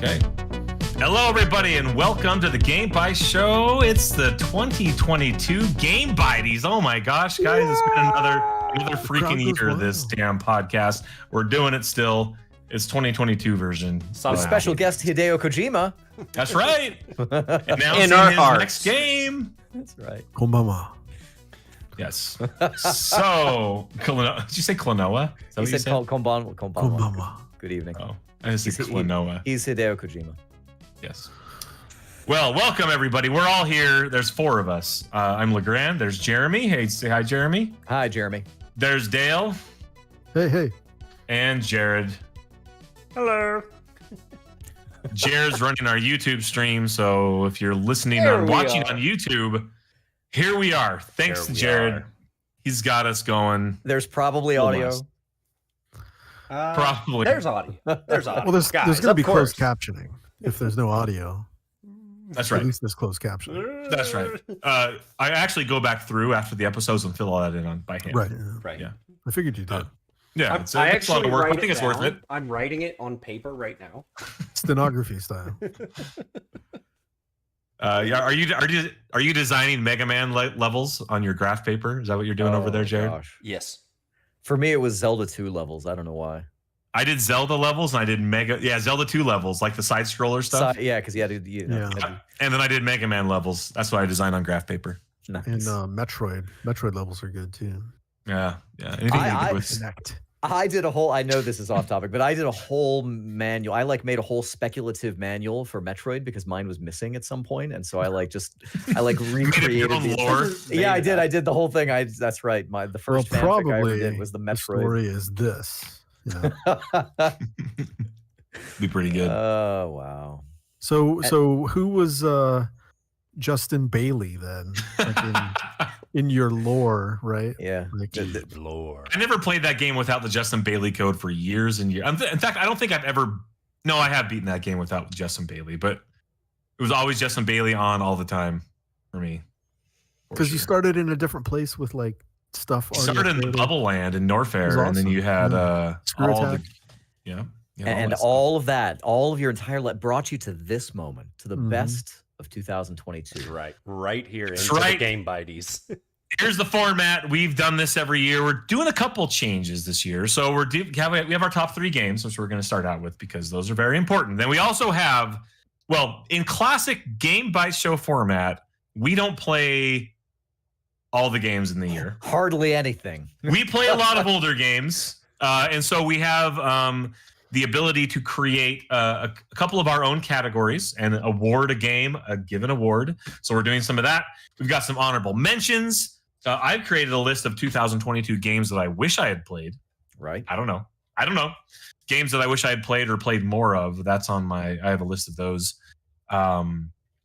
Okay. Hello, everybody, and welcome to the Game Bytes Show. It's the 2022 Game Byties. Oh my gosh, guys, it's been another freaking year of this damn podcast. We're doing it still. It's 2022 version. Some special guest Hideo Kojima. That's right. In our hearts. Next game. That's right. Konbanwa. Yes. So, did you say Klonoa? He said Konbanwa. Good evening. Oh, I just said Klonoa. He's Hideo Kojima. Yes. Well, welcome everybody. We're all here. There's four of us. I'm Legrand. There's Jeremy. Hey, say hi, Jeremy. Hi, Jeremy. There's Dale. Hey. And Jared. Hello. Jared's running our YouTube stream, so if you're listening watching on YouTube, here we are. Thanks to Jared. He's got us going. There's probably audio. Probably. There's audio. There's audio. Well, there's going to be closed captioning if there's no audio. That's right. At least there's closed captioning. That's right. I actually go back through after the episodes and fill all that in on by hand. Right. Yeah. I figured you did. Yeah. It's a lot of work. I think it's worth it. I'm writing it on paper right now. Stenography style. Are you designing Mega Man levels on your graph paper? Is that what you're doing over there, Jared? Gosh. Yes. For me, it was Zelda 2 levels. I don't know why. I did Zelda levels and I did Zelda 2 levels, like the side scroller stuff. Because you had to, And then I did Mega Man levels. That's what I designed on graph paper. Nice. And Metroid levels are good too. Yeah. Anything you can do with Connect. I did a whole, I know this is off topic, but I did a whole manual. I made a whole speculative manual for Metroid because mine was missing at some point. And so I recreated the lore. Yeah, I did. I did the whole thing. That's right. The first fanfic I ever did was the Metroid. The story is this. Yeah. Be pretty good. Oh, wow. So who was Justin Bailey then? In your lore, right? Yeah. Lore. I never played that game without the Justin Bailey code for years and years. In fact, I don't think I've ever. No, I have beaten that game without Justin Bailey, but it was always Justin Bailey on all the time for me. Because you started in a different place with stuff. You started in the Bubble Land in Norfair, awesome. And then you had all of that, all of your entire brought you to this moment, to the best of 2022. Right here into the Game Byties. Here's the format. We've done this every year. We're doing a couple changes this year. So we have our top 3 games, which we're going to start out with because those are very important. Then we also have, in classic Game Bytes show format, we don't play all the games in the year. Hardly anything. We play a lot of older games. And so we have the ability to create a couple of our own categories and award a game, a given award. So we're doing some of that. We've got some honorable mentions. I've created a list of 2022 games that I wish I had played. Right. I don't know. Games that I wish I had played or played more of. That's on I have a list of those,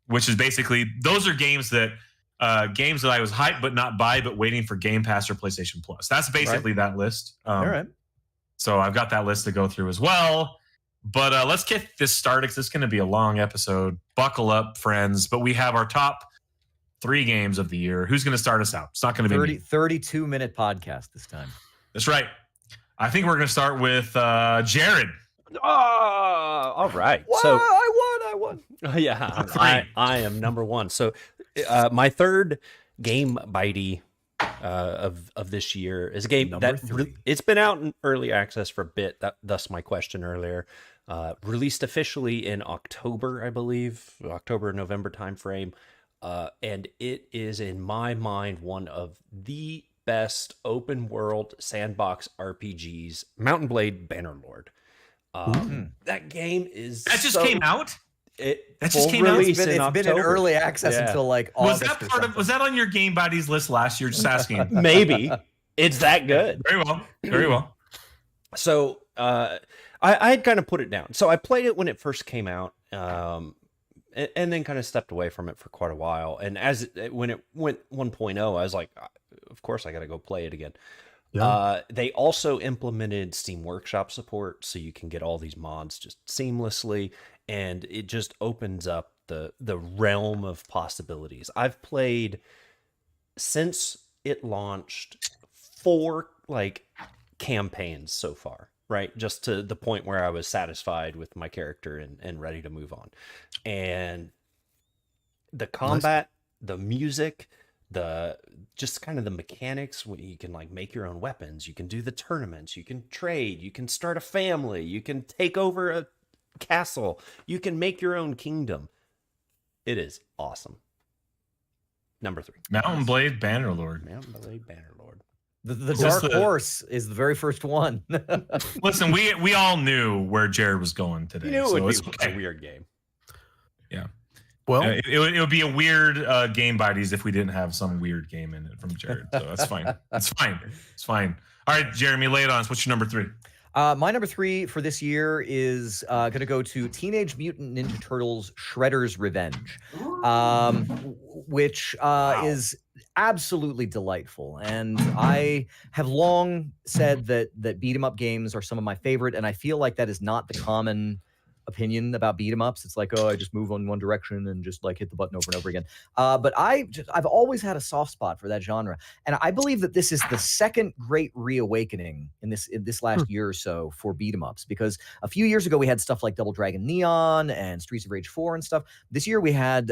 which is basically, those are games that I was hyped but not buy, but waiting for Game Pass or PlayStation Plus. That's basically that list. All right. So I've got that list to go through as well. But let's get this started because it's going to be a long episode. Buckle up, friends. But we have our top 3 games of the year. Who's going to start us out? It's not going to be me. 32-minute podcast this time. That's right. I think we're going to start with Jared. All right. Well, So I won. Yeah, I am number 1. So my third Game Bytie of this year is a game it's been out in early access for a bit. Thus my question earlier. Released officially in October, I believe, November timeframe, and it is in my mind one of the best open world sandbox RPGs, Mountain Blade Bannerlord. That game is came out. That just came out. It's been in early access until August. Was that on your Game Buddies list last year? Just asking. Maybe it's that good. Very well. So I had kind of put it down. So I played it when it first came out, and then kind of stepped away from it for quite a while. And when it went 1.0, I was like, of course I got to go play it again. Yeah. They also implemented Steam Workshop support, so you can get all these mods just seamlessly, and it just opens up the realm of possibilities. I've played since it launched 4 campaigns so far. right? Just to the point where I was satisfied with my character and ready to move on. And the combat, the music, just kind of the mechanics, when you can like make your own weapons, you can do the tournaments, you can trade, you can start a family, you can take over a castle, you can make your own kingdom. It is awesome. Number 3. Mountain Blade Bannerlord. Mountain Blade Bannerlord. The Dark Horse is the very first one. Listen, we all knew where Jared was going today. You knew it so would it's be okay. a weird game. Yeah. Well, it would be a weird game Byties if we didn't have some weird game in it from Jared. So that's fine. It's fine. It's fine. All right, Jeremy, lay it on us. What's your number 3? My number 3 for this year is going to go to Teenage Mutant Ninja Turtles Shredder's Revenge, which is absolutely delightful. And I have long said that beat 'em up games are some of my favorite, and I feel like that is not the common opinion about beat 'em ups. It's like, oh, I just move on one direction and just like hit the button over and over again. But I've always had a soft spot for that genre, and I believe that this is the second great reawakening in this last year or so for beat 'em ups. Because a few years ago we had stuff like Double Dragon Neon and Streets of Rage 4 and stuff. This year we had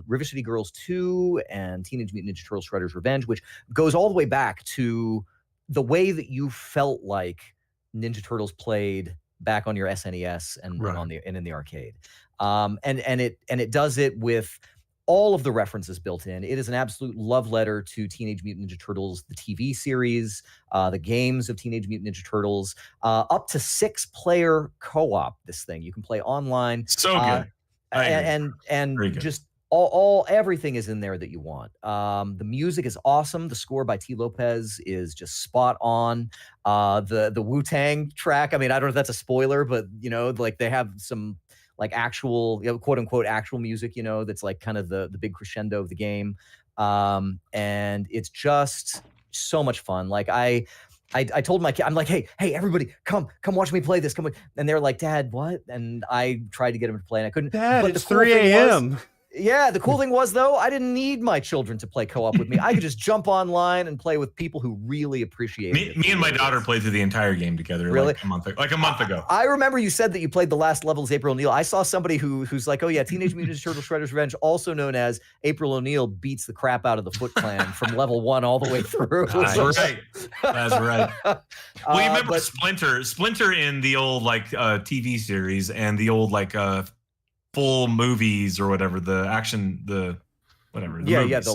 River City Girls 2 and Teenage Mutant Ninja Turtles Shredder's Revenge, which goes all the way back to the way that you felt like Ninja Turtles played back on your SNES and in the arcade, and it does it with all of the references built in. It is an absolute love letter to Teenage Mutant Ninja Turtles, the TV series, the games of Teenage Mutant Ninja Turtles, up to 6-player co-op. This thing you can play online, so good, and just everything is in there that you want. The music is awesome. The score by T. Lopez is just spot on. The Wu-Tang track, I mean, I don't know if that's a spoiler, but you know, like they have some like actual, quote unquote actual music, you know, that's like kind of the big crescendo of the game. And it's just so much fun. Like I told my kid, I'm like, hey, everybody, come watch me play this. And they're like, Dad, what? And I tried to get them to play and I couldn't. Dad, but it's 3 a.m. Yeah, the cool thing was, though, I didn't need my children to play co-op with me. I could just jump online and play with people who really appreciate it. Me and my daughter played through the entire game together. Really? Like a month ago. I remember you said that you played the last level as April O'Neil. I saw somebody who's like, oh yeah, Teenage Mutant Ninja Turtles Shredder's Revenge, also known as April O'Neil beats the crap out of the Foot Clan from level 1 all the way through. That's right. That's right. Well, you remember Splinter in the old like TV series and the old like full movies or whatever, the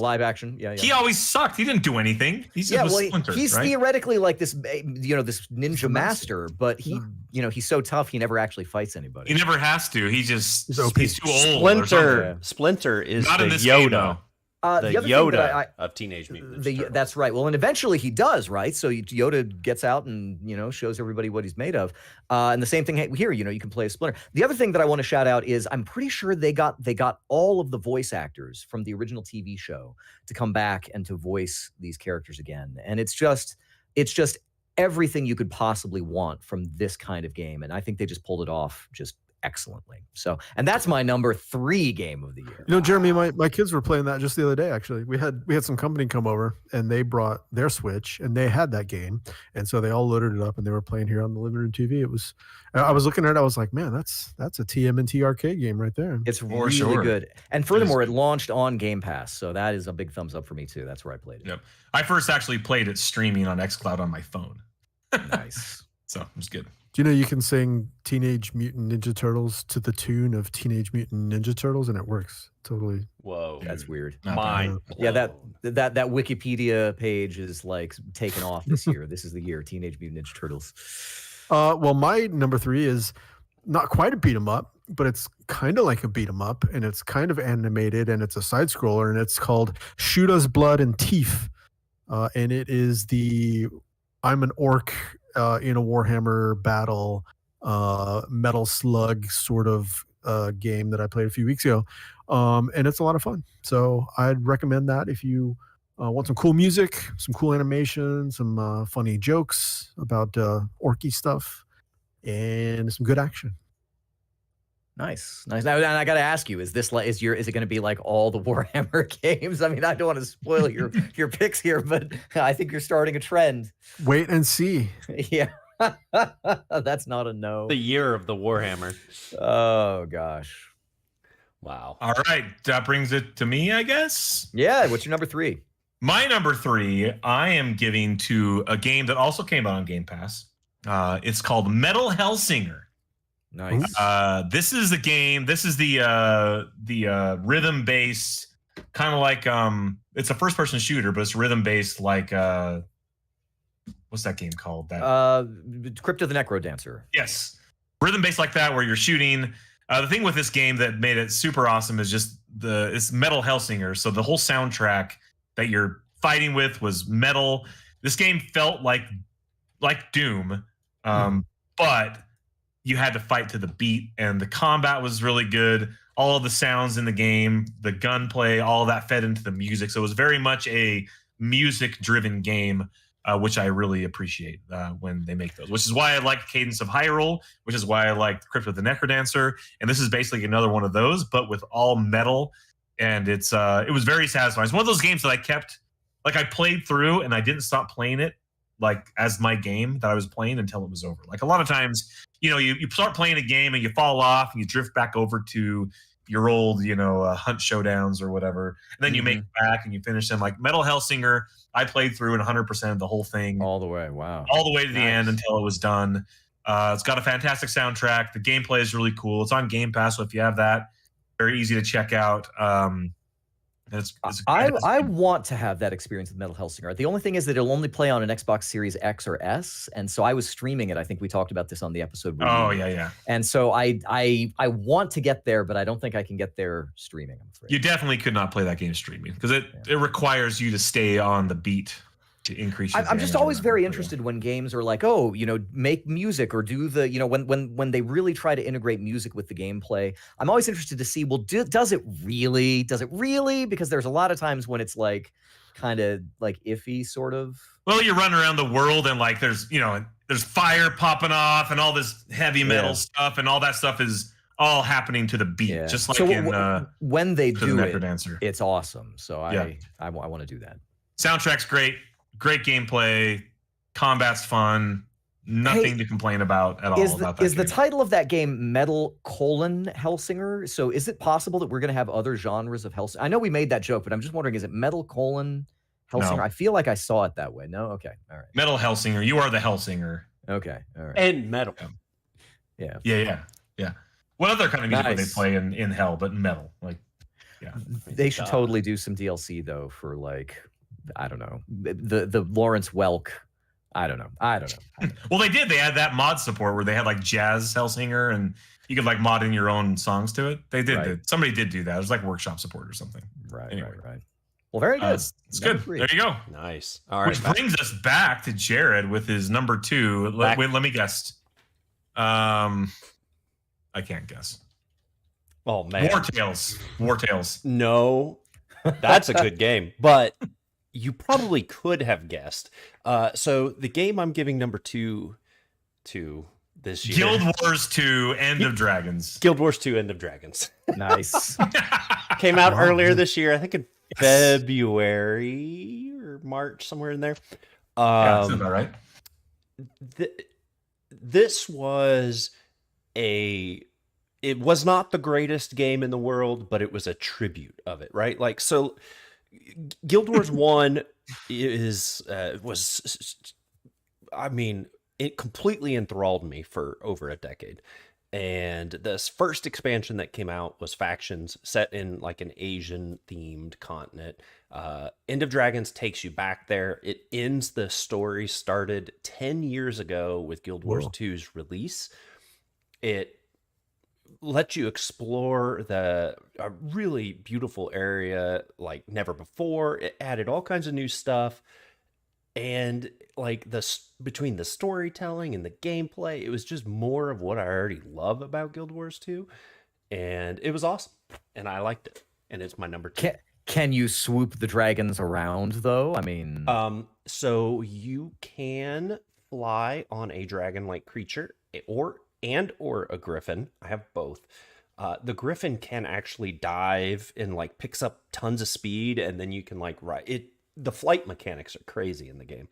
live action. Yeah. He always sucked. He didn't do anything. He's just Splinter, he's right? theoretically like this, this ninja master, but he's so tough he never actually fights anybody. He never has to. He's too old. Splinter is not the in this Yoda. Game, though. The Yoda of Teenage Mutant Ninja Turtles. That's right. Well, and eventually he does, right? So Yoda gets out and, shows everybody what he's made of. And the same thing here, you can play a Splinter. The other thing that I want to shout out is I'm pretty sure they got all of the voice actors from the original TV show to come back and to voice these characters again. And it's just everything you could possibly want from this kind of game. And I think they just pulled it off just excellently. So, and that's my number 3 game of the year. Jeremy, my kids were playing that just the other day. Actually, we had some company come over and they brought their Switch and they had that game, and so they all loaded it up and they were playing here on the living room TV. I was looking at it, I was like, man, that's a TMNT arcade game right there. It's really good. And furthermore, it launched on Game Pass, so that is a big thumbs up for me too. That's where I played it. Yep. I first actually played it streaming on xCloud on my phone. Nice. So it was good. Do you know you can sing Teenage Mutant Ninja Turtles to the tune of Teenage Mutant Ninja Turtles, and it works totally? Whoa, that's weird. Mine. Yeah, that Wikipedia page is like taken off this year. This is the year Teenage Mutant Ninja Turtles. Well, my number 3 is not quite a beat 'em up, but it's kind of like a beat 'em up, and it's kind of animated, and it's a side scroller, and it's called Shoot Us Blood and Teeth, and it is I'm an orc in a Warhammer battle, Metal Slug sort of game that I played a few weeks ago, and it's a lot of fun. So I'd recommend that if you want some cool music, some cool animation, some funny jokes about orky stuff, and some good action. Nice. Now, and I got to ask you: is it going to be like all the Warhammer games? I mean, I don't want to spoil your picks here, but I think you're starting a trend. Wait and see. Yeah. That's not a no. The year of the Warhammer. Oh gosh. Wow. All right, that brings it to me, I guess. Yeah. What's your number 3? My number 3, I am giving to a game that also came out on Game Pass. It's called Metal Hellsinger. Nice. This is the game. This is the rhythm based, kind of like it's a first person shooter, but it's rhythm based. Like what's that game called? Crypt of the Necro Dancer. Yes, rhythm based like that, where you're shooting. The thing with this game that made it super awesome is just it's Metal Hellsinger. So the whole soundtrack that you're fighting with was metal. This game felt like Doom, but you had to fight to the beat, and the combat was really good. All of the sounds in the game, the gunplay, all of that fed into the music. So it was very much a music-driven game, which I really appreciate when they make those. Which is why I like Cadence of Hyrule, which is why I like Crypt of the Necrodancer. And this is basically another one of those, but with all metal. And it was very satisfying. It's one of those games that I kept, like I played through and I didn't stop playing it like as my game that I was playing until it was over. Like a lot of times, you start playing a game and you fall off and you drift back over to your old, Hunt Showdowns or whatever. And then you make it back and you finish them. Like Metal Hellsinger, I played through and 100% the whole thing. All the way. Wow. All the way to the end until it was done. It's got a fantastic soundtrack. The gameplay is really cool. It's on Game Pass, so if you have that, very easy to check out. I want to have that experience with Metal Hellsinger. The only thing is that it'll only play on an Xbox Series X or S, and so I was streaming it. I think we talked about this on the episode. Oh yeah. And so I want to get there, but I don't think I can get there streaming. I'm afraid you definitely could not play that game streaming because it requires you to stay on the beat to increase. I'm just always very interested when games are like, make music or do the, when they really try to integrate music with the gameplay. I'm always interested to see, well, does it really? Because there's a lot of times when it's like kind of like iffy sort of. Well, you run around the world and like there's fire popping off and all this heavy metal stuff, and all that stuff is all happening to the beat, just like when they do it, Dancer. It's awesome. So I want to do that. Soundtrack's great. Great gameplay, combat's fun, nothing to complain about at all. Is the title of that game Metal Hellsinger? So is it possible that we're going to have other genres of Hellsinger? I know we made that joke, but I'm just wondering, is it Metal Hellsinger? No. I feel like I saw it that way. No? Okay. All right. Metal Hellsinger. You are the Hellsinger. Okay. All right. And metal. Yeah. What other kind of music would they play in hell, but metal? Like, They should totally do some DLC, though, for like... I don't know, the Lawrence Welk. I don't know. Well, they did. They had that mod support where they had like jazz Hellsinger, and you could like mod in your own songs to it. They did. Right. Somebody did do that. It was like workshop support or something. Right. Anyway. Right. Well, very good. It's good. 3. There you go. Nice. All right. Which brings us back to Jared with his number 2. Let me guess. I can't guess. Oh man. War Tales. No, that's a good game, but you probably could have guessed. So the game I'm giving number 2 to this year, Guild Wars 2: End of Dragons. Guild Wars 2: End of Dragons. Nice. Came out earlier this year, I think in February or March, somewhere in there. Sounds about right. This was it was not the greatest game in the world, but it was a tribute of it, right? Like, so Guild Wars 1 it completely enthralled me for over a decade. And this first expansion that came out was Factions, set in like an Asian themed continent. End of Dragons takes you back there. It ends the story started 10 years ago with Guild Wars 2's release. It lets you explore a really beautiful area like never before. It added all kinds of new stuff, and like between the storytelling and the gameplay, it was just more of what I already love about Guild Wars 2, and it was awesome, and I liked it, and it's my number 2. Can you swoop the dragons around though? I mean, so you can fly on a dragon-like creature or a griffin. I have both. The griffin can actually dive and like picks up tons of speed, and then you can like ride it. the flight mechanics are crazy in the game.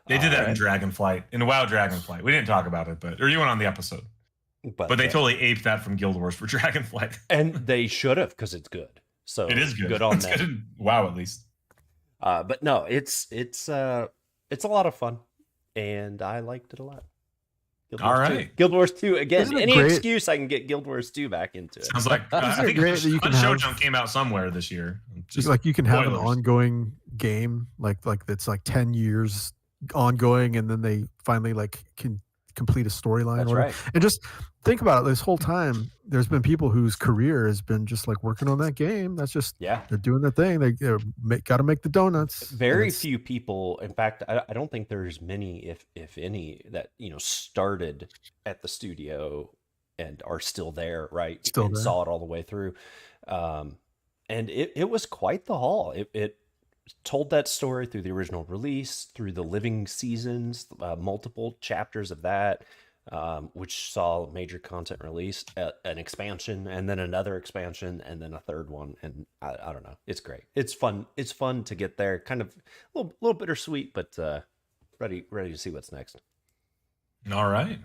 They did that in Dragonflight, in WoW Dragonflight. We didn't talk about it, or you went on the episode. But they totally aped that from Guild Wars for Dragonflight. And they should have, because it's good. So it is good. Good on it's that. Good in WoW, at least. But no, it's a lot of fun, and I liked it a lot. All right. Guild Wars 2 again. Any excuse I can get Guild Wars 2 back into it. Sounds like I think Shonen came out somewhere this year. Just like you can have an ongoing game, like it's like 10 years ongoing, and then they finally like can complete a storyline. That's right. And just think about it. This whole time, there's been people whose career has been just like working on that game. That's just they're doing their thing. They got to make the donuts. Very few people. In fact, I don't think there's many, if any, that started at the studio and are still there, right? Saw it all the way through. And it was quite the haul. It told that story through the original release, through the living seasons, multiple chapters of that, which saw major content release, an expansion, and then another expansion, and then a third one. And I don't know, it's great. It's fun. It's fun to get there. Kind of a little bittersweet, but ready to see what's next. All right.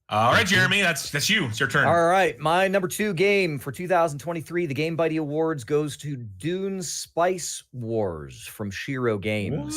All right, Jeremy, that's you. It's your turn. All right, my number 2 game for 2023, the Game Bytes Awards, goes to Dune Spice Wars from Shiro Games,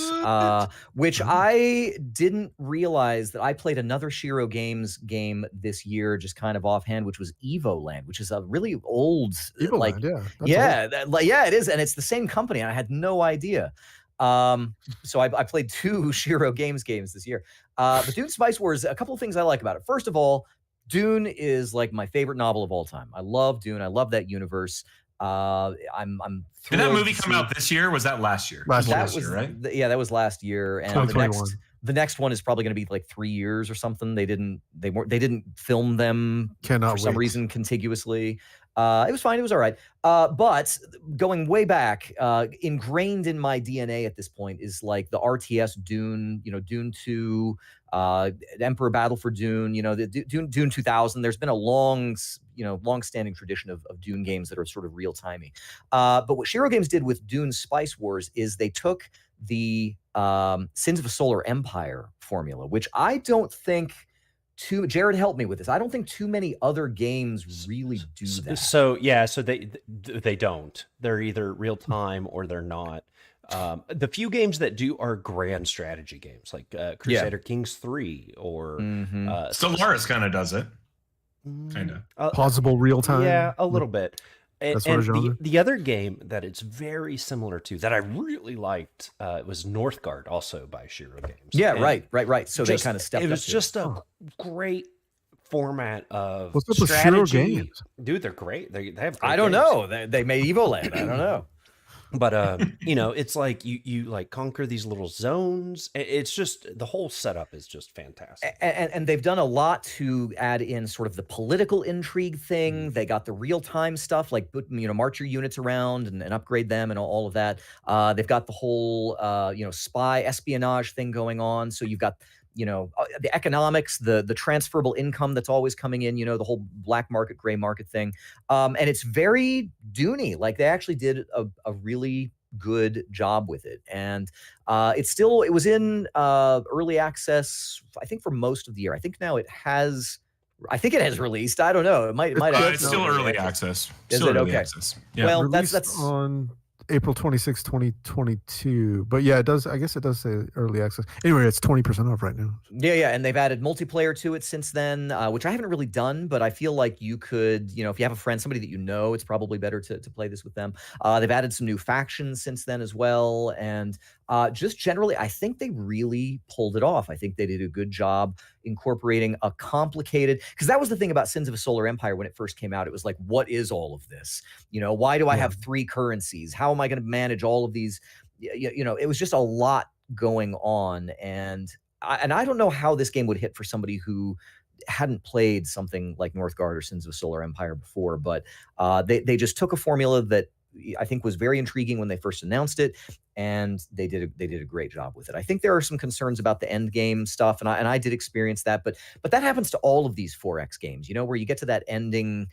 which I didn't realize that I played another Shiro Games game this year, just kind of offhand, which was Evoland, which is a really old, Evoland, it is, and it's the same company, and I had no idea. So I played 2 Shiro Games this year. But Dune Spice Wars, a couple of things I like about it. First of all, Dune is like my favorite novel of all time. I love Dune. I love that universe. I'm Did that movie come out this year? Or was that last year? Last year, right? That was last year. And the next one is probably going to be like 3 years or something. They didn't film them for some reason contiguously. It was fine. It was all right. But going way back, ingrained in my DNA at this point is like the RTS Dune, Dune 2, Emperor Battle for Dune, the Dune 2000. There's been a long-standing tradition of Dune games that are sort of real-timey. But what Shiro Games did with Dune Spice Wars is they took the Sins of a Solar Empire formula, which I don't think Jared helped me with this. I don't think too many other games really do that. So they don't. They're either real time or they're not. The few games that do are grand strategy games, like Crusader Kings 3 or Stellaris kind of does it. Kind of plausible real time. Yeah, a little bit. And the other game that it's very similar to that I really liked was Northgard, also by Shiro Games. Yeah, right. So they kind of stepped up. It was just a great format of what's up with Shiro Games? Dude, they're great. They have. I don't know. They made Evoland. I don't know. But it's like you like conquer these little zones. It's just the whole setup is just fantastic. And they've done a lot to add in sort of the political intrigue thing. They got the real-time stuff, like march your units around and upgrade them and all of that. They've got the whole spy espionage thing going on. So you've got the economics, the transferable income that's always coming in, the whole black market, gray market thing. And it's very Dune-y. Like they actually did a really good job with it. And it was in early access, I think, for most of the year. I think now it has released. I don't know. It might have. It's still early access. Is still it early okay? Access. Yeah. Well, released that's on April 26, 2022. But yeah, it does. I guess it does say early access. Anyway, it's 20% off right now. Yeah. And they've added multiplayer to it since then, which I haven't really done, but I feel like you could, if you have a friend, somebody that it's probably better to play this with them. They've added some new factions since then as well. And just generally, I think they really pulled it off. I think they did a good job incorporating a complicated, because that was the thing about Sins of a Solar Empire when it first came out. It was like, what is all of this? Why do I have 3 currencies? How am I going to manage all of these? It was just a lot going on. And I don't know how this game would hit for somebody who hadn't played something like Northgard or Sins of a Solar Empire before, but they just took a formula that I think was very intriguing when they first announced it, and they did a great job with it. I think there are some concerns about the end game stuff, and I did experience that, but that happens to all of these 4X games, where you get to that ending,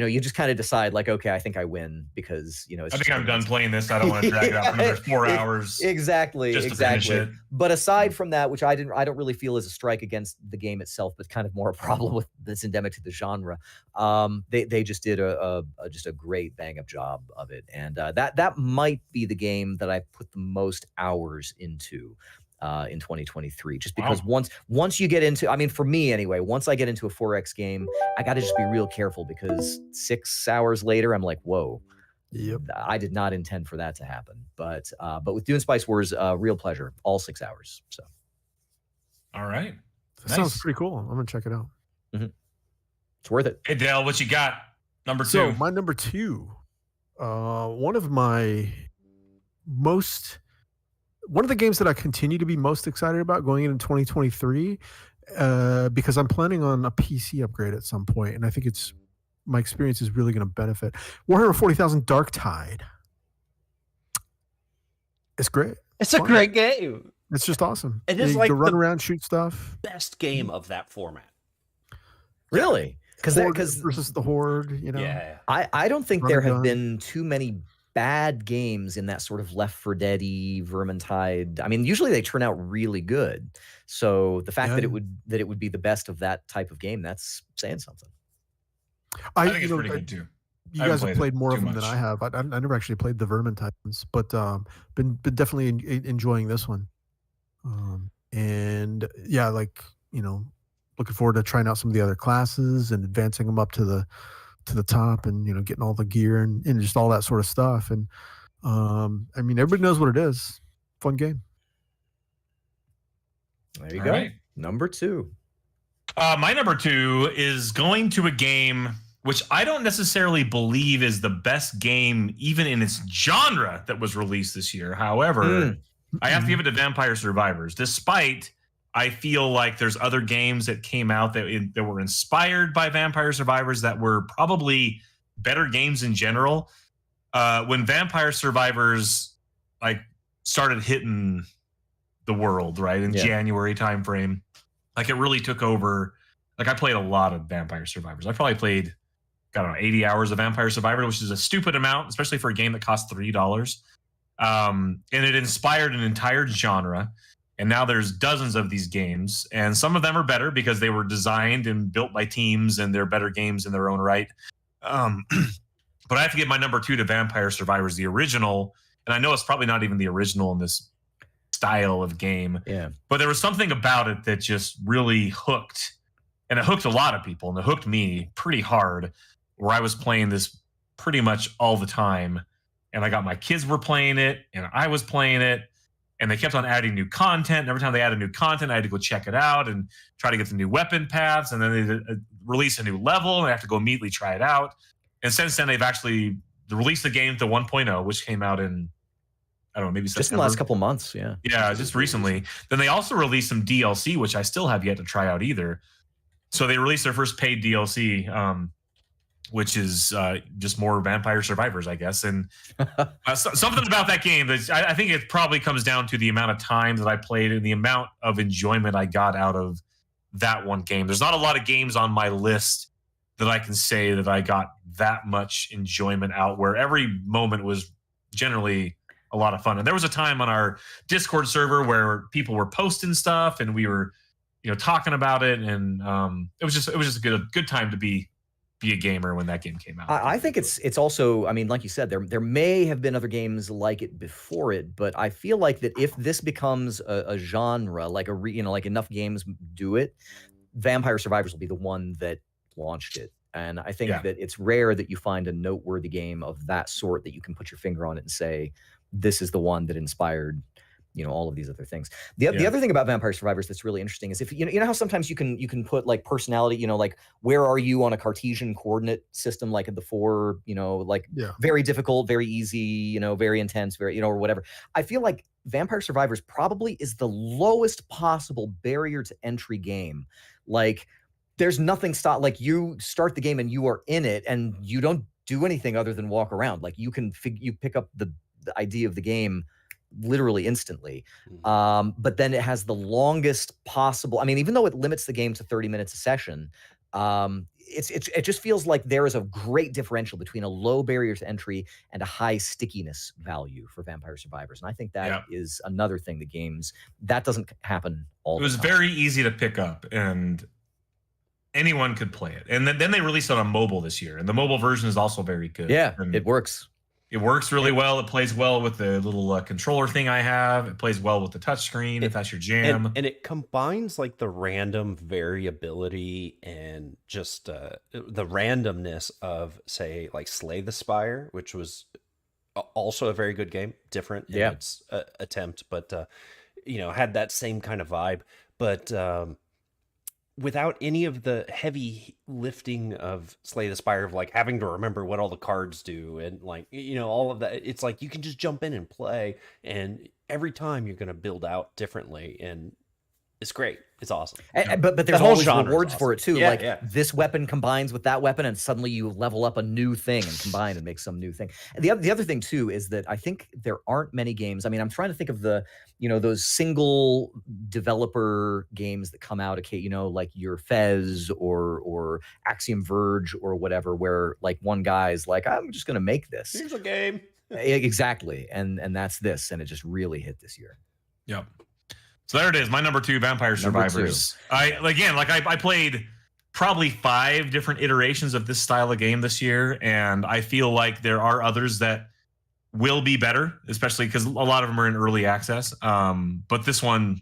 you just kind of decide like, okay, I think I win because it's I think just I'm done playing this. I don't want to drag it out for another 4 hours. Exactly. Just to finish it. But aside from that, which I don't really feel is a strike against the game itself, but kind of more a problem with that's endemic to the genre. They just did just a great bang up job of it, and that might be the game that I put the most hours into. In 2023, just because once you get into, I mean, for me anyway, once I get into a 4X game, I got to just be real careful because 6 hours later, I'm like, whoa, Yep. I did not intend for that to happen. But with Dune Spice Wars, real pleasure, all 6 hours. So, all right, that sounds pretty cool. I'm gonna check it out. It's worth it. Hey Dale, what you got? Number 2. So my number 2, one of the games that I continue to be most excited about going into 2023, because I'm planning on a PC upgrade at some point, and I think my experience is really going to benefit. Warhammer 40,000 Dark Tide. It's great. It's a great game. It's just awesome. It is you like can run around, shoot stuff. Best game of that format. Really? Because versus the Horde, Yeah. I don't think Run there and have gun. been too many bad games in that sort of Left 4 Dead-y, Vermintide. I mean, usually they turn out really good. So the fact that it would be the best of that type of game, that's saying something. I think it's pretty good too. You guys have played more of them than I have. I never actually played the Vermintide ones, but been definitely enjoying this one. And yeah, looking forward to trying out some of the other classes and advancing them up to the top, and getting all the gear and just all that sort of stuff. And I mean, everybody knows what it is. Fun game. There you go. Right. Number 2. My number 2 is going to a game which I don't necessarily believe is the best game even in its genre that was released this year. However, I have to give it to Vampire Survivors, despite I feel like there's other games that came out that were inspired by Vampire Survivors that were probably better games in general. When Vampire Survivors started hitting the world, right, in January timeframe, it really took over. I played a lot of Vampire Survivors. I probably played, 80 hours of Vampire Survivor, which is a stupid amount, especially for a game that costs $3. And it inspired an entire genre. And now there's dozens of these games, and some of them are better because they were designed and built by teams, and they're better games in their own right. But I have to give my number 2 to Vampire Survivors, the original. And I know it's probably not even the original in this style of game. Yeah. But there was something about it that just really hooked. And it hooked a lot of people, and it hooked me pretty hard, where I was playing this pretty much all the time. And I got my kids were playing it, and I was playing it. And they kept on adding new content. And every time they added new content, I had to go check it out and try to get the new weapon paths. And then they release a new level, and I have to go immediately try it out. And since then, they've actually released the game to 1.0, which came out in, I don't know, maybe September. Just in the last couple months, yeah. Yeah, just recently. Then they also released some DLC, which I still have yet to try out either. So they released their first paid DLC, which is just more Vampire Survivors, I guess. And something about that game, that I think it probably comes down to the amount of time that I played and the amount of enjoyment I got out of that one game. There's not a lot of games on my list that I can say that I got that much enjoyment out, where every moment was generally a lot of fun. And there was a time on our Discord server where people were posting stuff, and we were, talking about it, and it was just a good time to be a gamer when that game came out. I think it's also, I mean, like you said, there may have been other games like it before it, but I feel like that if this becomes a genre, like like enough games do it, Vampire Survivors will be the one that launched it. And I think that it's rare that you find a noteworthy game of that sort that you can put your finger on it and say, this is the one that inspired all of these other things. The other thing about Vampire Survivors that's really interesting is if you know how sometimes you can put like personality, like where are you on a Cartesian coordinate system, like in the 4, very difficult, very easy, very intense, very, or whatever. I feel like Vampire Survivors probably is the lowest possible barrier to entry game. Like there's nothing you start the game and you are in it and you don't do anything other than walk around. Like you pick up the idea of the game literally instantly. But then it has the longest possible, I mean, even though it limits the game to 30 minutes a session, it just feels like there is a great differential between a low barrier to entry and a high stickiness value for Vampire Survivors. And I think that is another thing the games that doesn't happen all the time. It was very easy to pick up and anyone could play it. And then they released it on mobile this year, and the mobile version is also very good. Yeah, and it works. It works really well. It plays well with the little controller thing I have. It plays well with the touchscreen if that's your jam. And it combines like the random variability and just the randomness of, say, like Slay the Spire, which was also a very good game, different in its attempt, but had that same kind of vibe. But without any of the heavy lifting of Slay the Spire, of like having to remember what all the cards do and like, all of that. It's like you can just jump in and play, and every time you're going to build out differently, and it's great. It's awesome. But there's always rewards for it too. This weapon combines with that weapon, and suddenly you level up a new thing and combine and make some new thing. And the other thing too is that I think there aren't many games. I mean, I'm trying to think of those single developer games that come out, like your Fez or Axiom Verge or whatever, where like one guy's like, I'm just going to make this. Here's a game. Exactly. And that's this. And it just really hit this year. Yep. So there it is. My number 2, Vampire Survivors. I played probably 5 different iterations of this style of game this year, and I feel like there are others that will be better, especially because a lot of them are in early access. But this one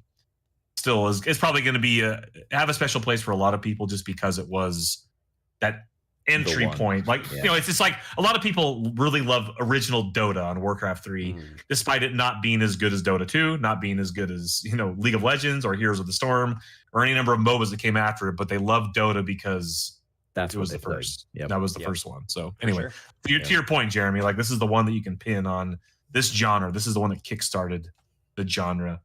still is probably going to have a special place for a lot of people, just because it was that entry point. It's just like a lot of people really love original Dota on Warcraft 3, despite it not being as good as Dota 2, not being as good as League of Legends or Heroes of the Storm or any number of MOBAs that came after it. But they loved Dota because it was the first. That was the first one. So anyway, to your point, Jeremy, like this is the one that you can pin on this genre. This is the one that kickstarted the genre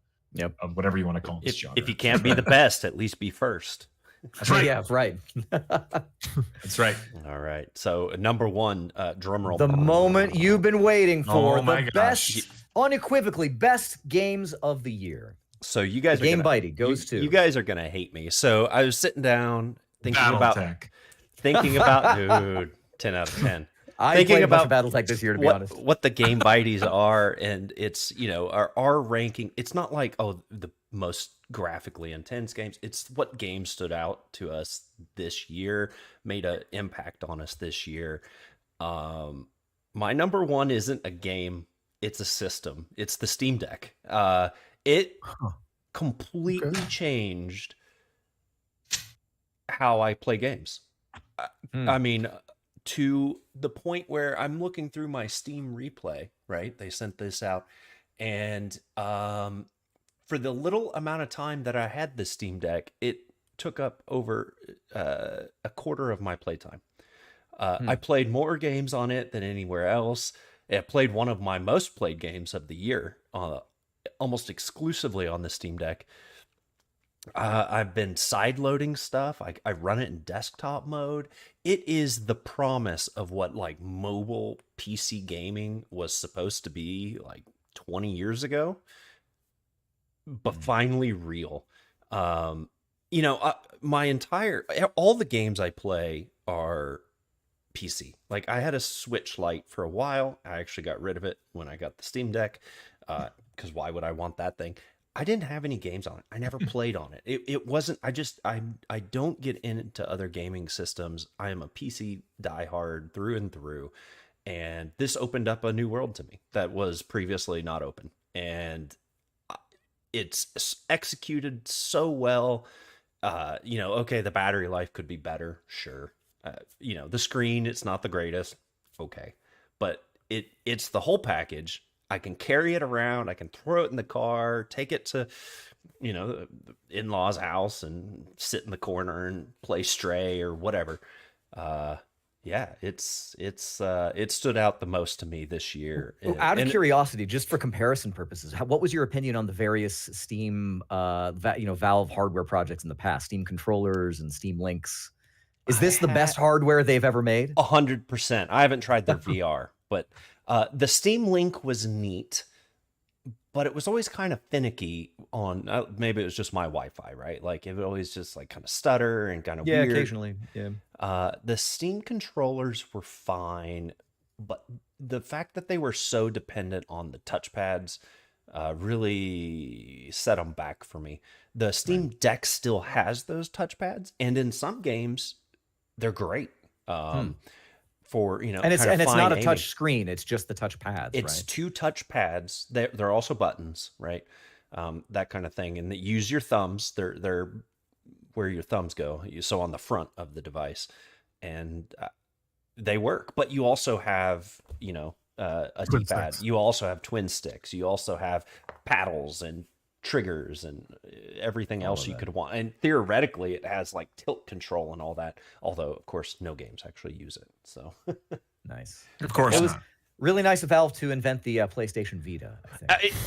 of whatever you want to call this genre. If you can't be the best, at least be first. That's right. Yeah, right. That's right. All right. So number 1, drum roll. The moment you've been waiting for. Oh my the gosh. best, unequivocally best games of the year. So you guys, Game Bytie goes to. You guys are gonna hate me. So I was sitting down thinking about dude, 10 out of 10. Thinking about BattleTech this year, to be honest. What the Game Byties are, and it's our ranking. It's not like the most graphically intense games. It's what games stood out to us this year, made an impact on us this year. My number 1 isn't a game; it's a system. It's the Steam Deck. It completely changed how I play games. I mean, to the point where I'm looking through my Steam replay, right? They sent this out, and for the little amount of time that I had the Steam Deck, it took up over a quarter of my playtime. I played more games on it than anywhere else. I played one of my most played games of the year, almost exclusively on the Steam Deck. I've been side-loading stuff. I run it in desktop mode. It is the promise of what like mobile PC gaming was supposed to be like 20 years ago, but finally real. My all the games I play are PC. Like I had a Switch Lite for a while. I actually got rid of it when I got the Steam Deck, because why would I want that thing? I didn't have any games on it. I never played on it. It wasn't, I don't get into other gaming systems. I am a PC diehard through and through. And this opened up a new world to me that was previously not open. And it's executed so well. Okay, the battery life could be better. Sure. The screen, it's not the greatest. Okay. But it's the whole package. I can carry it around. I can throw it in the car, take it to, the in-laws' house and sit in the corner and play Stray or whatever. It stood out the most to me this year. Out of curiosity, just for comparison purposes, what was your opinion on the various Steam, Valve hardware projects in the past? Steam controllers and Steam Links. Is this the best hardware they've ever made? 100%. I haven't tried their VR, but the Steam Link was neat, but it was always kind of finicky on maybe it was just my Wi-Fi, right? Like it would always just like kind of stutter and kind of weird. Occasionally. Yeah. The Steam controllers were fine, but the fact that they were so dependent on the touchpads really set them back for me. The Steam Deck still has those touchpads, and in some games, they're great. For and it's not a touch screen; it's just the touchpads. It's two touchpads. They're also buttons, right? That kind of thing, and they use your thumbs. They're where your thumbs go. So on the front of the device, and they work. But you also have a D-pad. You also have twin sticks. You also have paddles and triggers and everything else you could want. And theoretically, it has like tilt control and all that. Although, of course, no games actually use it. So nice. Of course, it was really nice of Valve to invent the PlayStation Vita.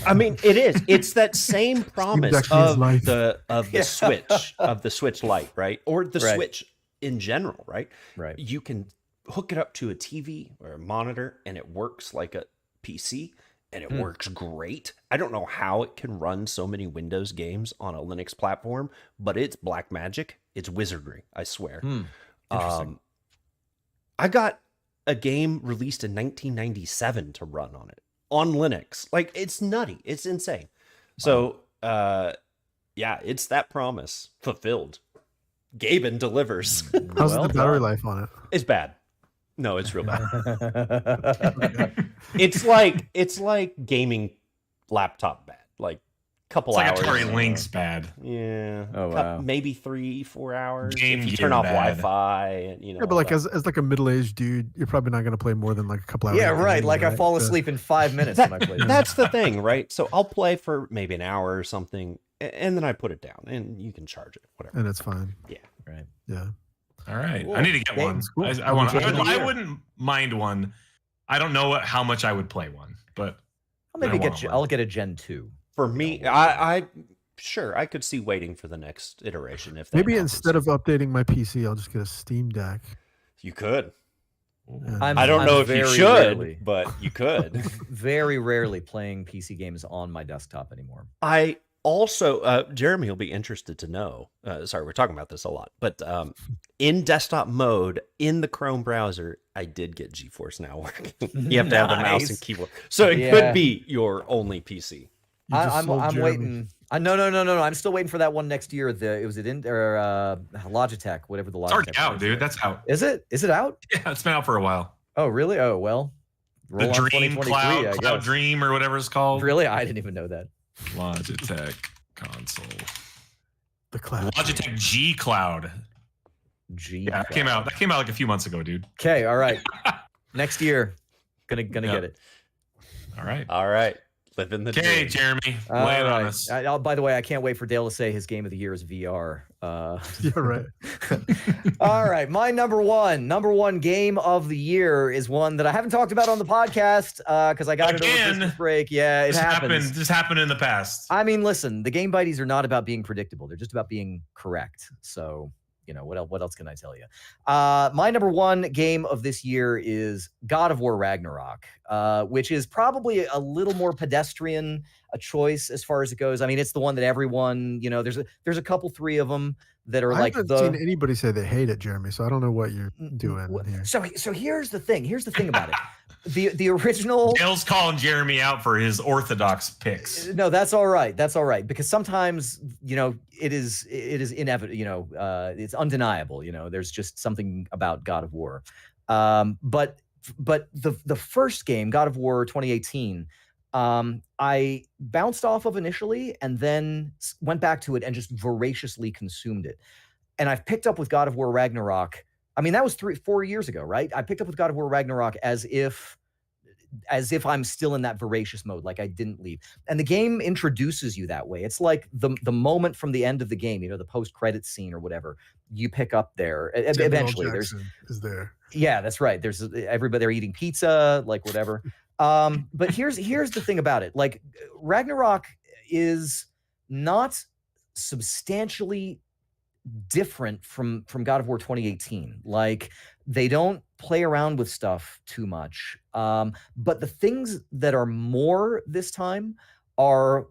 I mean, it is. It's that same promise of the Switch, of the Switch Lite, right? Or the Switch in general, right? Right. You can hook it up to a TV or a monitor, and it works like a PC. And it works great. I don't know how it can run so many Windows games on a Linux platform, but it's black magic. It's wizardry, I swear. Interesting. I got a game released in 1997 to run on it, on Linux. Like, it's nutty. It's insane. So, it's that promise fulfilled. Gaben delivers. How's the battery life on it? It's bad. No, it's real bad. It's like gaming laptop bad. Like couple hours. It's like Atari Lynx bad. Yeah. Oh wow. Maybe 3-4 hours. Game if you turn off bad. Wi-Fi, and Yeah, but like as like a middle-aged dude, you're probably not going to play more than like a couple hours. Yeah, right. Like I fall asleep in 5 minutes when I play. That's the thing, right? So I'll play for maybe an hour or something, and then I put it down, and you can charge it, whatever. And it's fine. Yeah. Right. Yeah. All right, Cool. I need to get one. Cool. I wouldn't mind one. I don't know how much I would play one, but I'll get a Gen 2. For me, I sure I could see waiting for the next iteration if that Maybe happens. instead of updating my PC, I'll just get a Steam Deck. You could. And I don't know if you should, rarely, but you could. very rarely playing PC games on my desktop anymore. I also, Jeremy will be interested to know. Sorry, we're talking about this a lot, but in desktop mode in the Chrome browser, I did get GeForce Now working. You have to have the mouse and keyboard, so it could be your only PC. I'm waiting. No. I'm still waiting for that one next year. Logitech, whatever the Logitech. It's already out, dude. That's out. Is it? Is it out? Yeah, it's been out for a while. Oh, really? Oh, well. The Dream Cloud Dream or whatever it's called. Really? I didn't even know that. Logitech console. The cloud. Logitech G Cloud. Yeah, that came out like a few months ago, dude. Okay, all right. Next year, gonna get it. All right. Living the Okay, dream. Jeremy, lay it on us. By the way, I can't wait for Dale to say his game of the year is VR. Yeah, right. All right, my number one game of the year is one that I haven't talked about on the podcast because I got it over Christmas break. Yeah, it happens. This happened in the past. I mean, listen, the game Byties are not about being predictable; they're just about being correct. So, what else can I tell you? My number one game of this year is God of War Ragnarok, which is probably a little more pedestrian a choice as far as it goes. I mean, it's the one that everyone, there's a couple, 3 of them that are I like haven't seen anybody say they hate it, Jeremy. So I don't know what you're doing here. So here's the thing. Here's the thing about it. The original. Dale's calling Jeremy out for his orthodox picks. No, that's all right. That's all right because sometimes it is inevitable. It's undeniable. There's just something about God of War. But the first game, God of War 2018. I bounced off of initially and then went back to it and just voraciously consumed it. And I've picked up with God of War Ragnarok. I mean, that was 3-4 years ago, right? I picked up with God of War Ragnarok as if I'm still in that voracious mode, like I didn't leave. And the game introduces you that way. It's like the moment from the end of the game, the post-credit scene or whatever, you pick up there. Eventually, is there. Yeah, that's right. There's everybody, they're eating pizza, like whatever. But here's the thing about it. Like Ragnarok is not substantially different from God of War 2018. Like they don't play around with stuff too much. But the things that are more this time are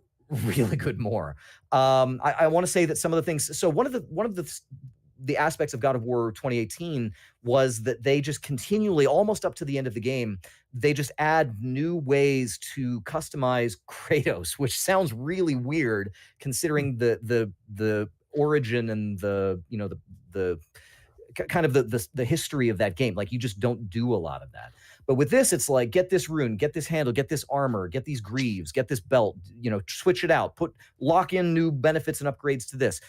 really good more. I want to say that some of the things. So one of the aspects of God of War 2018 was that they just continually, almost up to the end of the game, they just add new ways to customize Kratos, which sounds really weird considering the origin and the kind of the history of that game. Like, you just don't do a lot of that. But with this, it's like, get this rune, get this handle, get this armor, get these greaves, get this belt, switch it out, lock in new benefits and upgrades to this.